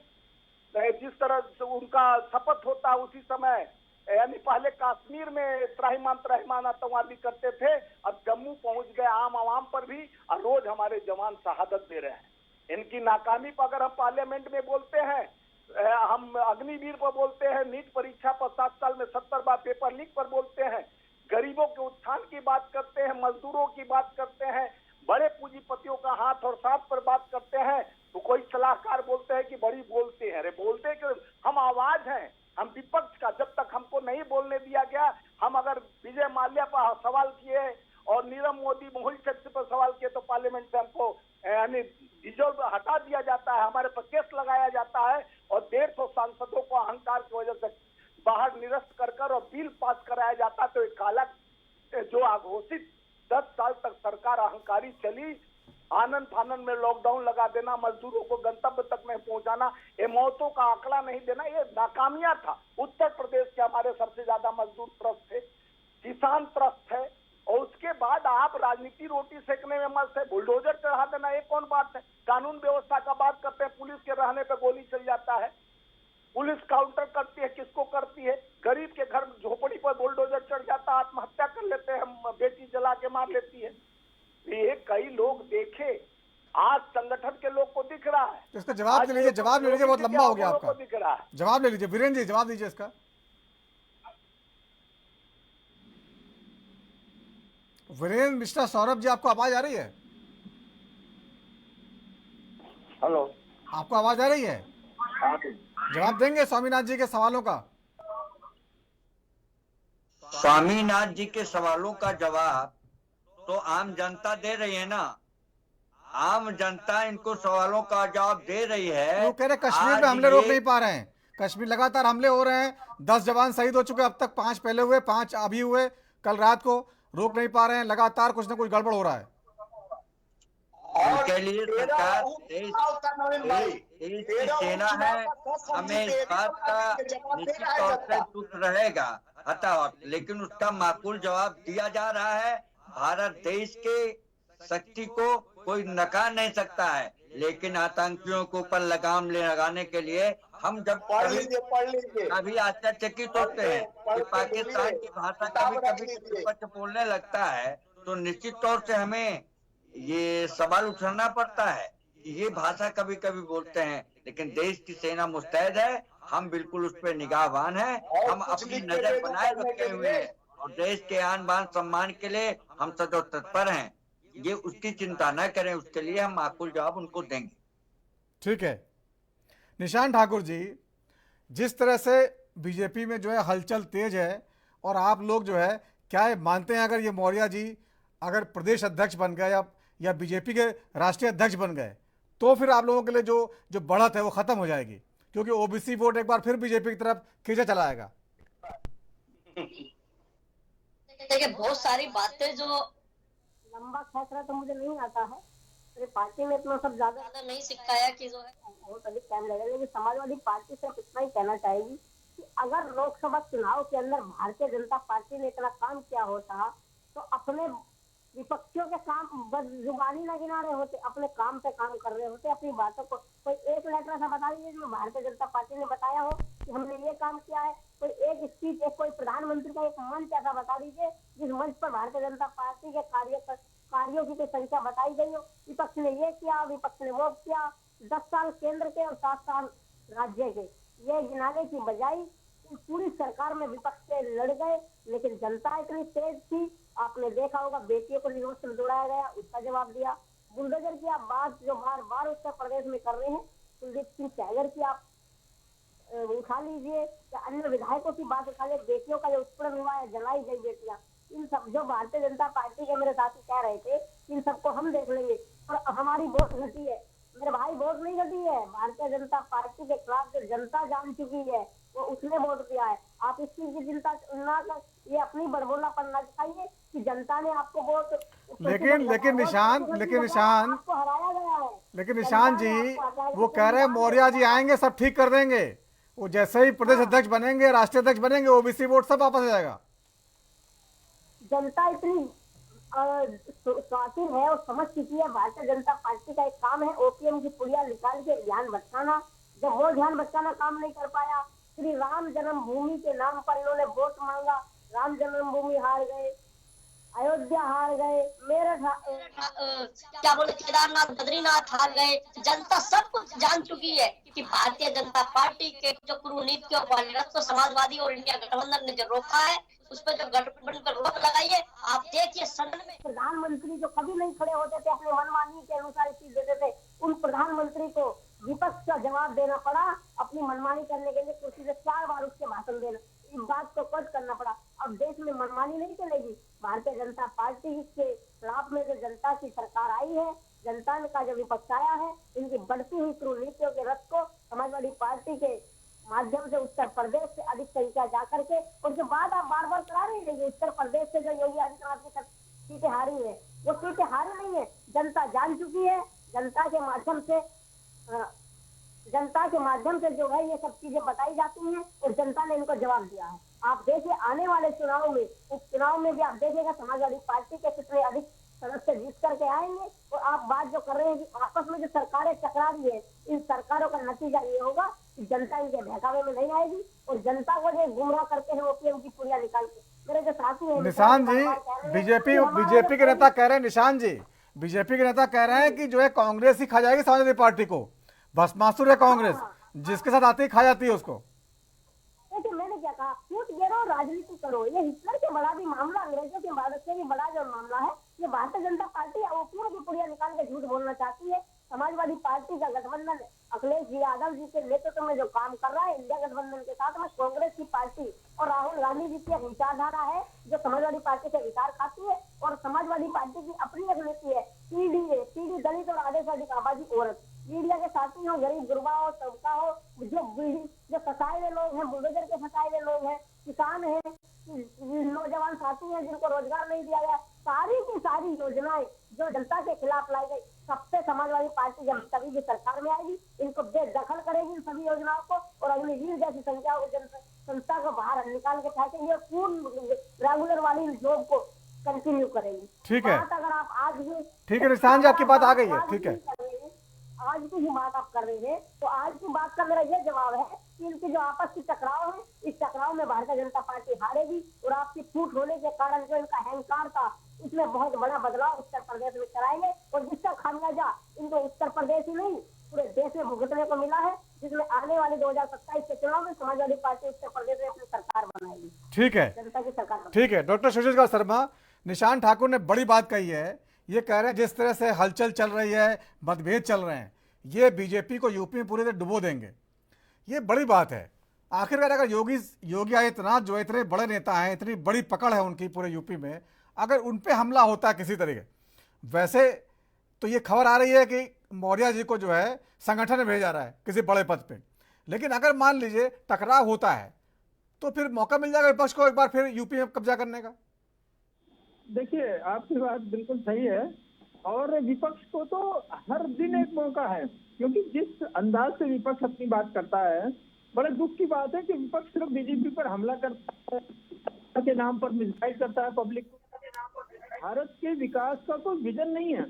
जिस तरह से उनका शपथ होता है उसी समय, यानी पहले कश्मीर में त्राहिमाम आतंकवादी करते थे, अब जम्मू पहुंच गए आम आवाम पर भी, और रोज हमारे जवान शहादत दे रहे हैं। इनकी नाकामी पर अगर हम पार्लियामेंट में बोलते हैं, हम अग्निवीर पर बोलते हैं, नीट परीक्षा पर 7 साल में 70 बार पेपर लीक पर बोलते हैं, गरीबों के उत्थान की बात करते हैं, मजदूरों की बात करते हैं, बड़े पूंजीपतियों का हाथ और साथ पर बात करते हैं, तो कोई सलाहकार बोलते हैं कि बड़ी बोलते हैं। अरे बोलते कि हम आवाज हैं, हम विपक्ष का। जब तक हमको नहीं बोलने दिया गया, हम अगर विजय माल्या पर सवाल किए और नीरव मोदी मोहित चक्र पर सवाल किए तो पार्लियामेंट से हमको यानी डिजोल्व हटा दिया जाता है, हमारे पर केस लगाया जाता है और 150 सांसदों को अहंकार की वजह से बाहर निरस्त कर और बिल पास कराया जाता है। तो एक काला जो अघोषित 10 साल तक सरकार अहंकारी चली, आनंद फानंद में लॉकडाउन लगा देना, मजदूरों को गंतव्य तक नहीं पहुंचाना, ये मौतों का आंकड़ा नहीं देना, ये नाकामियां था। उत्तर प्रदेश के हमारे सबसे ज्यादा मजदूर त्रस्त थे, किसान त्रस्त है, और उसके बाद आप राजनीति रोटी सेकने में मस्त है। बुलडोजर चढ़ा देना ये कौन बात है? कानून व्यवस्था का बात करते हैं, पुलिस के रहने पे गोली चल जाता है, पुलिस काउंटर करती है, किसको करती है? गरीब के घर झोपड़ी पर बुलडोजर चढ़ जाता, आत्महत्या कर लेते हैं, बेटी जला के मार लेती है। ये कई लोग देखे, आज संगठन के लोग को दिख रहा है। तो इसका जवाब ले लीजिए, जवाब ले लीजिए, बहुत लंबा हो गया आपका, दिख रहा है। जवाब ले लीजिए वीरेंद्र जी, जवाब दीजिए इसका। वीरेंद्र मिश्रा, सौरभ जी, आपको आवाज आ रही है? हेलो, आपको आवाज आ रही है? जवाब देंगे स्वामीनाथ जी के सवालों का? स्वामीनाथ जी के सवालों का जवाब तो आम जनता दे रही है ना। आम जनता इनको सवालों का जवाब दे रही है। वो कह रहे कश्मीर में हमले रोक नहीं पा रहे हैं, कश्मीर लगातार हमले हो रहे हैं, 10 जवान शहीद हो चुके, अब तक 5 पहले हुए, 5 अभी हुए, कल रात को, रोक नहीं पा रहे हैं, लगातार कुछ ना कुछ गड़बड़ हो रहा है। उनके लिए सरकार देश की सेना है, हमें इस बात का निश्चित तौर से दुख रहेगा, अतः लेकिन उसका माकूल जवाब दिया जा रहा है। भारत देश के शक्ति को कोई नकार नहीं सकता है, लेकिन आतंकियों के ऊपर लगाम लगाने के लिए हम जब कभी आश्चर्यचकित होते हैं कि पाकिस्तान की भाषा कभी कभी बोलने लगता है, तो निश्चित तौर से हमें ये सवाल उठाना पड़ता है कि ये भाषा कभी कभी बोलते हैं, लेकिन देश की सेना मुस्तैद है, हम बिल्कुल उस पर निगाहबान हैं, हम अपनी नजर बनाए रखे हुए हैं और देश के आन बान सम्मान के लिए हम सदैव तत्पर हैं। ये उसकी चिंता न करें, उसके लिए हम माकूल जवाब उनको देंगे। ठीक है निशान ठाकुर जी, जिस तरह से बीजेपी में जो है हलचल तेज है और आप लोग जो है क्या मानते हैं, अगर ये मौर्य जी अगर प्रदेश अध्यक्ष बन गए या बीजेपी के राष्ट्रीय अध्यक्ष बन गए, तो फिर आप लोगों के लिए जो बढ़त है वो खत्म हो जाएगी, क्योंकि ओबीसी वोट एक बार फिर बीजेपी की तरफ खींचा चला आएगा? देखिए बहुत सारी बातें जो लंबा फैसला तो मुझे नहीं आता है, मेरी पार्टी में इतना सब ज्यादा नहीं सिखाया कि जो है बहुत अधिक टाइम लगेगा, लेकिन समाजवादी पार्टी से इतना ही कहना चाहेगी कि अगर लोकसभा चुनाव के अंदर भारतीय जनता पार्टी ने इतना काम किया होता तो अपने विपक्षियों के काम जुबानी न गिना रहे होते, अपने काम पे काम कर रहे होते, अपनी बातों को कोई एक लेटर ऐसा बता दीजिए जो भारतीय जनता पार्टी ने बताया हो कि हमने ये काम किया है, कोई एक स्पीच, कोई प्रधानमंत्री का एक मंच ऐसा बता दीजिए जिस मंच पर भारतीय जनता पार्टी के कार्यों की कोई संख्या बताई गई हो। विपक्ष ने ये किया, विपक्ष ने वो किया, 10 साल केंद्र के और 7 साल राज्य के, ये गिनाने की बजाय पूरी सरकार में विपक्ष से लड़ गए, लेकिन जनता इतनी तेज थी, आपने देखा होगा बेटियों को निरोध में दौड़ाया गया, उसका जवाब दिया। बुलडोजर की आप बात जो बार बार उत्तर प्रदेश में कर रहे हैं, कुलदीप सिंह सेंगर की आप उठा लीजिए या अन्य विधायकों की बात उठा ले, बेटियों का जो उत्पीड़न हुआ है, जलाई गई बेटियां, इन सब जो भारतीय जनता पार्टी के मेरे साथी कह रहे थे इन सबको हम देख लेंगे, और हमारी वोट घटी है। मेरे भाई वोट नहीं घटी है, भारतीय जनता पार्टी के खिलाफ जो जनता जान चुकी है वो उसने वोट दिया है। आप इस चीज की चिंता ना कर, ये अपनी बड़बोलापन ना दिखाइए कि जनता ने आपको वोट, लेकिन निशान आपको हराया गया है। लेकिन निशान जी वो कह रहे हैं मौर्य जी आएंगे सब ठीक कर देंगे, वो जैसे ही प्रदेश अध्यक्ष बनेंगे, राष्ट्रीय अध्यक्ष बनेंगे, ओबीसी वोट सब वापस आ जाएगा। जनता इतनी स्वाधीन है और समझ चुकी है। भारतीय जनता पार्टी का एक काम है ओपीएम की पुड़िया निकाल के ध्यान भटकाना। जब वो ध्यान भटकाना काम नहीं कर पाया, श्री राम जन्मभूमि के नाम पर इन्होंने वोट मांगा, राम जन्मभूमि हार गए, अयोध्या हार गए, मेरठ क्या बोले केदारनाथ बद्रीनाथ हार गए। जनता सब कुछ जान चुकी है कि भारतीय जनता पार्टी के जो कुनीतियों को समाजवादी और इंडिया गठबंधन ने जो रोका है उस पर जो गठबंधन पर रोक लगाई है। आप देखिए सदन में प्रधानमंत्री जो कभी नहीं खड़े होते थे, अपने मनमानी के अनुसार चीज देते थे, उन प्रधानमंत्री को विपक्ष का जवाब देना पड़ा। अपनी मनमानी करने के लिए कुर्सी से 4 बार उसके भाषण देना, इस बात को कट करना पड़ा। अब देश में मनमानी नहीं चलेगी। भारतीय जनता पार्टी के खिलाफ में जो जनता की सरकार आई है, जनता का जो विपक्ष आया है, इनकी बढ़ती हुई कुनीतियों के रथ को समाजवादी पार्टी के माध्यम से उत्तर प्रदेश से अधिक तरीका जा करके, और जो बात आप बार बार करा रहे हैं उत्तर प्रदेश से जो योगी आदित्यनाथ की सीटें हारी है, वो सीटें हारी नहीं है, जनता जान चुकी है। जनता के माध्यम से जो है ये सब चीजें बताई जाती हैं और जनता ने इनको जवाब दिया है। आप देखिए आने वाले चुनाव में, उपचुनाव में भी आप देखिएगा समाजवादी पार्टी के कितने अधिक सदस्य जीत करके आएंगे। और आप बात जो कर रहे हैं कि आपस में जो सरकारें टकरा रही है, इन सरकारों का नतीजा ये होगा कि जनता इनके बहकावे में नहीं आएगी और जनता को जो गुमराह करते हैं ओपीएम की पुड़िया निकाल के। मेरे जो साथी हैं निशान जी, बीजेपी के नेता कह रहे हैं, निशान जी बीजेपी के नेता कह रहे हैं कि जो है कांग्रेस ही खा जाएगी समाजवादी पार्टी को, भस्मासुर है कांग्रेस, जिसके साथ आती खा जाती है उसको। देखिए मैंने क्या कहा, फूट गिरो राजनीति करो, ये हिटलर के बड़ा भी मामला, अंग्रेजों के भारत से भी बड़ा जो मामला है, ये भारतीय जनता पार्टी ओपीएम की पुड़िया निकाल के झूठ बोलना चाहती है। समाजवादी पार्टी का गठबंधन अखिलेश यादव जी के नेतृत्व में जो काम कर रहा है इंडिया गठबंधन के साथ में, कांग्रेस की पार्टी और राहुल गांधी जी की एक विचारधारा है जो समाजवादी पार्टी से विचार खाती है। और समाजवादी पार्टी की अपनी एक नीति है, पीडी दलित और आदिवासी आबादी औरत, मीडिया के साथी हो, गरीब गुरबा हो, तबका हो, जो फंसाए हुए लोग हैं, बुलडोजर के फंसाए हुए लोग हैं, किसान हैं, नौजवान साथी हैं जिनको रोजगार नहीं दिया गया, सारी की सारी योजनाएं जो जनता के खिलाफ लाई गई, सबसे समाजवादी पार्टी जब कभी भी सरकार में आएगी इनको बेदखल करेगी इन सभी योजनाओं को और अग्निवीर जैसी संस्था को बाहर निकाल के फेंकेंगे, पूर्ण रेगुलर वाली जॉब को कंटिन्यू करेंगी। ठीक है, अगर आप आज भी ठीक है निशान जी, आपकी बात आ गई है। ठीक है, आज की ही बात आप कर रहे हैं, तो आज की बात का मेरा यह जवाब है कि इनकी जो आपस की टकराव है, इस टकराव में भारतीय जनता पार्टी हारेगी और आपकी फूट होने के कारण जो इनका अहंकार था इसमें बहुत बड़ा बदलाव उत्तर प्रदेश में कराएंगे और जिसका खामियाजा इनको उत्तर प्रदेश ही नहीं पूरे देश में भुगतने को मिला है, जिसमें आने वाले 2027 के चुनाव में समाजवादी पार्टी उत्तर प्रदेश में अपनी सरकार बनाएगी। ठीक है, जनता की सरकार। ठीक है डॉक्टर सुशील शर्मा, निशान ठाकुर ने बड़ी बात कही है। ये कह रहे हैं जिस तरह से हलचल चल रही है, मतभेद चल रहे हैं, ये बीजेपी को यूपी में पूरी तरह डुबो देंगे। ये बड़ी बात है। आखिरकार अगर योगी आदित्यनाथ जो इतने बड़े नेता हैं, इतनी बड़ी पकड़ है उनकी पूरे यूपी में, अगर उन पे हमला होता है किसी तरीके, वैसे तो ये खबर आ रही है कि मौर्य जी को जो है संगठन में भेजा जा रहा है किसी बड़े पद पे, लेकिन अगर मान लीजिए टकराव होता है तो फिर मौका मिल जाएगा विपक्ष को एक बार फिर यूपी में कब्जा करने का। देखिए आपकी बात बिल्कुल सही है और विपक्ष को तो हर दिन एक मौका है, क्योंकि जिस अंदाज से विपक्ष अपनी बात करता है, बड़े दुख की बात है कि विपक्ष सिर्फ बीजेपी पर हमला करता है, के नाम पर मिसगाइड करता है पब्लिक को। भारत के विकास का कोई विजन नहीं है,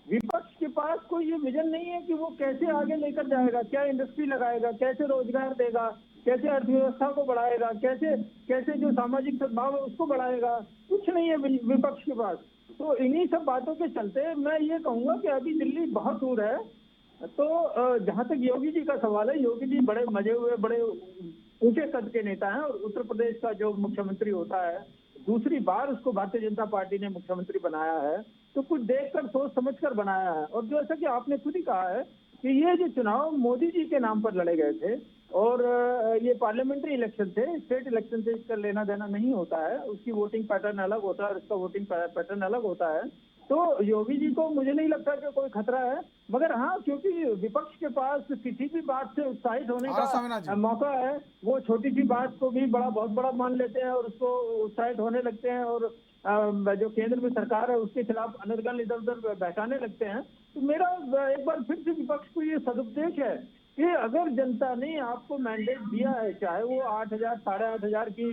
विपक्ष के पास कोई ये विजन नहीं है कि वो कैसे आगे लेकर जाएगा, क्या इंडस्ट्री लगाएगा, कैसे रोजगार देगा, कैसे अर्थव्यवस्था को बढ़ाएगा, कैसे जो सामाजिक सद्भाव है उसको बढ़ाएगा, कुछ नहीं है विपक्ष के पास। तो इन्हीं सब बातों के चलते मैं ये कहूंगा कि अभी दिल्ली बहुत दूर है। तो जहां तक योगी जी का सवाल है, योगी जी बड़े मजे हुए, बड़े ऊंचे कद के नेता हैं और उत्तर प्रदेश का जो मुख्यमंत्री होता है, दूसरी बार उसको भारतीय जनता पार्टी ने मुख्यमंत्री बनाया है, तो कुछ देखकर सोच समझकर बनाया है। और जैसा कि आपने खुद ही कहा है कि ये जो चुनाव मोदी जी के नाम पर लड़े गए थे, और ये पार्लियामेंट्री इलेक्शन थे, स्टेट इलेक्शन से इसका लेना देना नहीं होता है, उसकी वोटिंग पैटर्न अलग होता है और इसका वोटिंग पैटर्न अलग होता है। तो योगी जी को मुझे नहीं लगता कि कोई खतरा है, मगर हाँ, क्योंकि विपक्ष के पास किसी भी बात से उत्साहित होने का मौका है, वो छोटी सी बात को भी बहुत बड़ा मान लेते हैं और उसको उत्साहित होने लगते हैं और जो केंद्र में सरकार है उसके खिलाफ अनर्गल इधर उधर बहकाने लगते हैं। तो मेरा एक बार फिर से विपक्ष को ये सदुपदेश है कि अगर जनता ने आपको मैंडेट दिया है, चाहे वो 8,000 8,500 की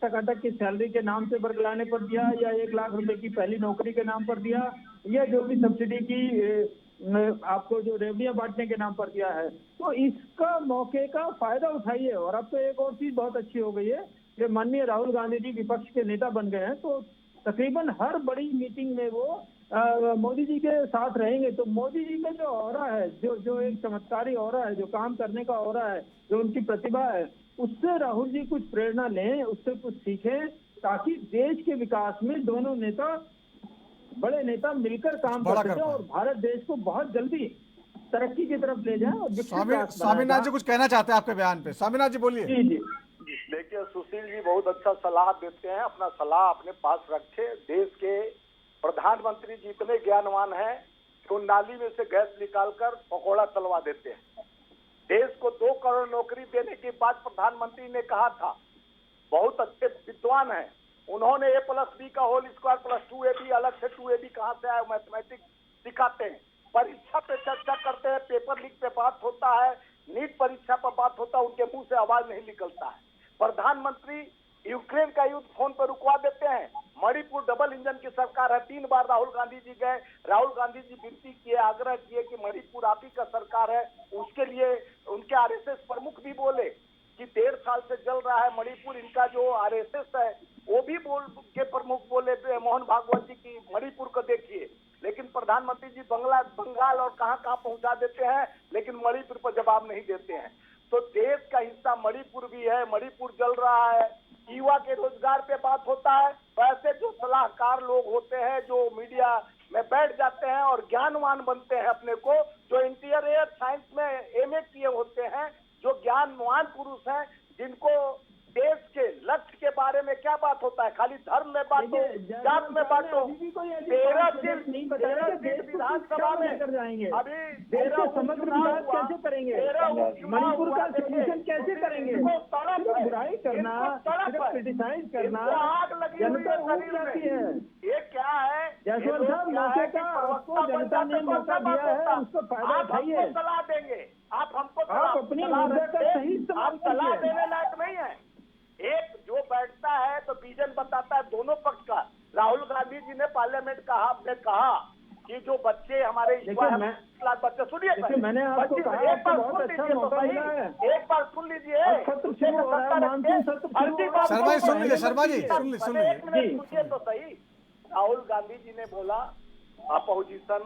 टकाटक की सैलरी के नाम से बरगलाने पर दिया, या 1 लाख रुपए की पहली नौकरी के नाम पर दिया, या जो भी सब्सिडी की आपको जो रेवड़ियां बांटने के नाम पर दिया है, तो इसका मौके का फायदा उठाइए। और अब तो एक और चीज बहुत अच्छी हो गई है कि माननीय राहुल गांधी जी विपक्ष के नेता बन गए हैं, तो तकरीबन हर बड़ी मीटिंग में वो मोदी जी के साथ रहेंगे। तो मोदी जी का जो ऑरा है, जो एक चमत्कारी ऑरा है, जो काम करने का ऑरा है, जो उनकी प्रतिभा है, उससे राहुल जी कुछ प्रेरणा लें, उससे कुछ सीखें, ताकि देश के विकास में दोनों नेता, बड़े नेता मिलकर काम कर सकें और भारत देश को बहुत जल्दी तरक्की की तरफ ले जाए। स्वामीनाथ जी कुछ कहना चाहते हैं आपके बयान पे? स्वामीनाथ जी बोलिए। जी जी देखिए, सुशील जी बहुत अच्छा सलाह देते हैं, अपना सलाह अपने पास रखे। देश के प्रधानमंत्री जी इतने ज्ञानवान हैं कि नाली में से गैस निकालकर पकौड़ा तलवा देते हैं। देश को 2 करोड़ नौकरी देने के बाद प्रधानमंत्री ने कहा था, बहुत अच्छे विद्वान हैं, उन्होंने A+B का होल स्क्वायर प्लस 2AB, अलग से 2AB कहाँ से आया, मैथमेटिक्स सिखाते हैं। परीक्षा पे चर्चा करते हैं, पेपर लीक पे बात होता है, नीट परीक्षा पर बात होता है, उनके मुंह से आवाज नहीं निकलता है। प्रधानमंत्री यूक्रेन का युद्ध फोन पर रुकवा देते हैं। मणिपुर डबल इंजन की सरकार है, 3 बार राहुल गांधी जी गए, राहुल गांधी जी विनती किए, आग्रह किए कि मणिपुर आप ही का सरकार है। उसके लिए उनके आरएसएस प्रमुख भी बोले कि 1.5 साल से जल रहा है मणिपुर, इनका जो आरएसएस है वो भी के प्रमुख बोले मोहन भागवत जी की मणिपुर को देखिए। लेकिन प्रधानमंत्री जी बंगाल और कहां पहुंचा देते हैं, लेकिन मणिपुर पर जवाब नहीं देते हैं। तो देश का हिस्सा मणिपुर भी है, मणिपुर जल रहा है। युवा के रोजगार पे बात होता है, वैसे जो सलाहकार लोग होते हैं, जो मीडिया में बैठ जाते हैं और ज्ञानवान बनते हैं अपने को, जो इंटीरियर साइंस में MA किए होते हैं, जो ज्ञानवान पुरुष हैं, जिनको देश के लक्ष्य के बारे में क्या बात होता है, खाली धर्म में बांटो, जात में बांटो। 13 सीट विधानसभा में अभी समग्र विकास कैसे करेंगे, मणिपुर का सोल्यूशन कैसे करेंगे? बुराई करना, क्रिटिसाइज करना, जनता ऊब जाती है। ये क्या है जयसवाल साहब? मौके का आपको जनता ने मौका दिया है, उसको फायदा उठाइए। सलाह देंगे आप हमको, आप अपनी ऊर्जा का सही इस्तेमाल सलाह देने लायक नहीं है। एक जो बैठता है तो विजन बताता है दोनों पक्ष का। राहुल गांधी जी ने पार्लियामेंट में कहा कि जो बच्चे हमारे लाख बच्चे, सुनिए मैंने आपको कहा, एक बार सुन लीजिए तो सही, एक बार सुन लीजिए। शर्मा जी सुनिए तो सही। राहुल गांधी जी ने बोला अपोजिशन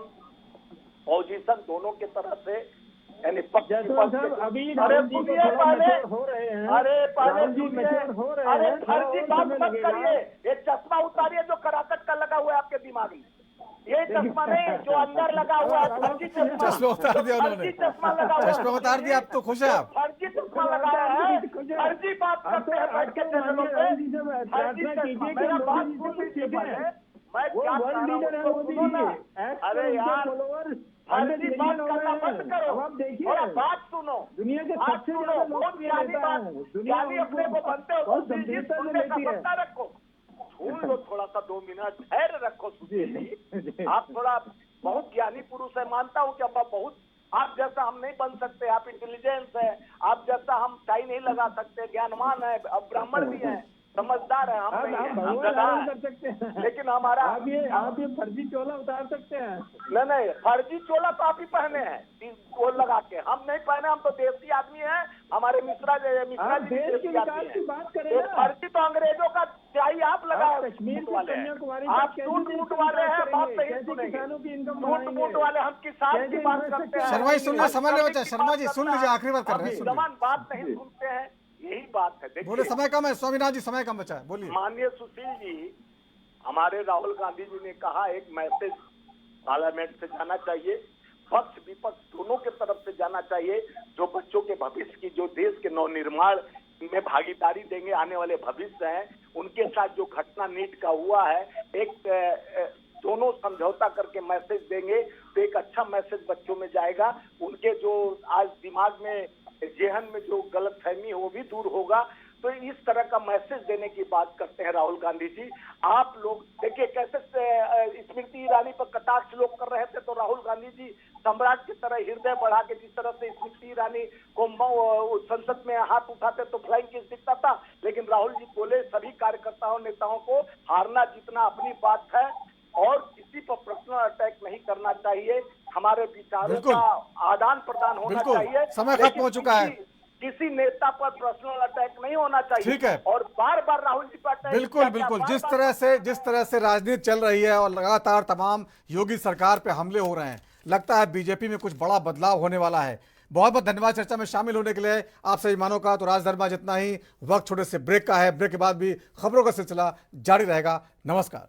दोनों के तरफ से, यानी अभी हो रहे हैं, अरे फर्जी बात मत करिए। ये चश्मा उतारिए जो कराकट का लगा हुआ है आपके दिमाग में, ये चश्मा नहीं जो अंदर लगा हुआ है, फर्जी चश्मा उतार दिया उन्होंने, चश्मा लगा हुआ है, चश्मा उतार दिया। आप तो खुश है आप? फर्जी चश्मा लगाया है, फर्जी बात करते हैं बैठ के चैनलों पे, फर्जी चश्मा। मेरा बात सुन लीजिए पहले, मैं क्या कह रहा हूँ सुनो ना। अरे यार फर्जी बात करना बंद करो, थोड़ा बात सुनो, दुनिया के बात सुनो। बहुत ज्ञानी अपने को बनते हो, सुनने का पता रखो, सुन लो थोड़ा सा 2 मिनट धैर्य रखो। सुनिए, आप थोड़ा बहुत ज्ञानी पुरुष है, मानता हूँ कि अब बहुत आप जैसा हम नहीं बन सकते, आप इंटेलिजेंस है, आप जैसा हम टाई नहीं लगा सकते, ज्ञानवान है, अब ब्राह्मण भी है, समझदार है, हम नहीं है, कर सकते हैं। लेकिन हमारा आप ये फर्जी चोला उतार सकते हैं? नहीं, फर्जी चोला तो आप ही पहने हैं वो लगा के, हम नहीं पहने, हम तो देसी आदमी हैं। हमारे मिश्रा जी देश के विकास की बात करें ना। फर्जी तो अंग्रेजों का चाहिए, आप लगाए, कश्मीर से कन्याकुमारी आप टूट वाले हैं, बात नहीं सुनेंगे, किसानों की इनकम टूट वाले, हम किसान की बात करते हैं। शर्मा जी सुन लीजिए, समय नहीं बचा। शर्मा जी सुन लीजिए, आखिरी बात कर रहे हैं, जवान बात नहीं सुनते हैं, यही बात है। बोले समय कम है, स्वामीनाथ जी समय कम बचा है, बोलिए। माननीय सुशील जी, हमारे राहुल गांधी जी ने कहा एक मैसेज पार्लियामेंट से जाना चाहिए। पक्ष विपक्ष दोनों के तरफ से जाना चाहिए। जो बच्चों के भविष्य की, जो देश के नवनिर्माण में भागीदारी देंगे, आने वाले भविष्य हैं, उनके साथ जो घटना नीट का हुआ है, एक दोनों समझौता करके मैसेज देंगे तो एक अच्छा मैसेज बच्चों में जाएगा। उनके जो आज दिमाग में, जेहन में जो गलतफहमी है वो भी दूर होगा। तो इस तरह का मैसेज देने की बात करते हैं राहुल गांधी जी। आप लोग देखिए कैसे स्मृति ईरानी पर कटाक्ष लोग कर रहे थे, तो राहुल गांधी जी सम्राट की तरह हृदय बढ़ा के जिस तरह से स्मृति ईरानी को संसद में हाथ उठाते तो फ्लाइंग किस दिखता था, लेकिन राहुल जी बोले सभी कार्यकर्ताओं नेताओं को हारना जीतना अपनी बात है और किसी पर पर्सनल अटैक नहीं करना चाहिए। हमारे विचारों का आदान प्रदान होना चाहिए। समय खत्म हो चुका है। किसी नेता पर पर्सनल अटैक नहीं होना चाहिए। ठीक है। और बार बार राहुल जी पर अटैक, बिल्कुल जिस तरह से राजनीति चल रही है और लगातार तमाम योगी सरकार पे हमले हो रहे हैं, लगता है बीजेपी में कुछ बड़ा बदलाव होने वाला है। बहुत बहुत धन्यवाद चर्चा में शामिल होने के लिए आप सभी मानों का। तो राजधर्मा जितना ही वक्त छोटे से ब्रेक का है, ब्रेक के बाद भी खबरों का सिलसिला जारी रहेगा। नमस्कार।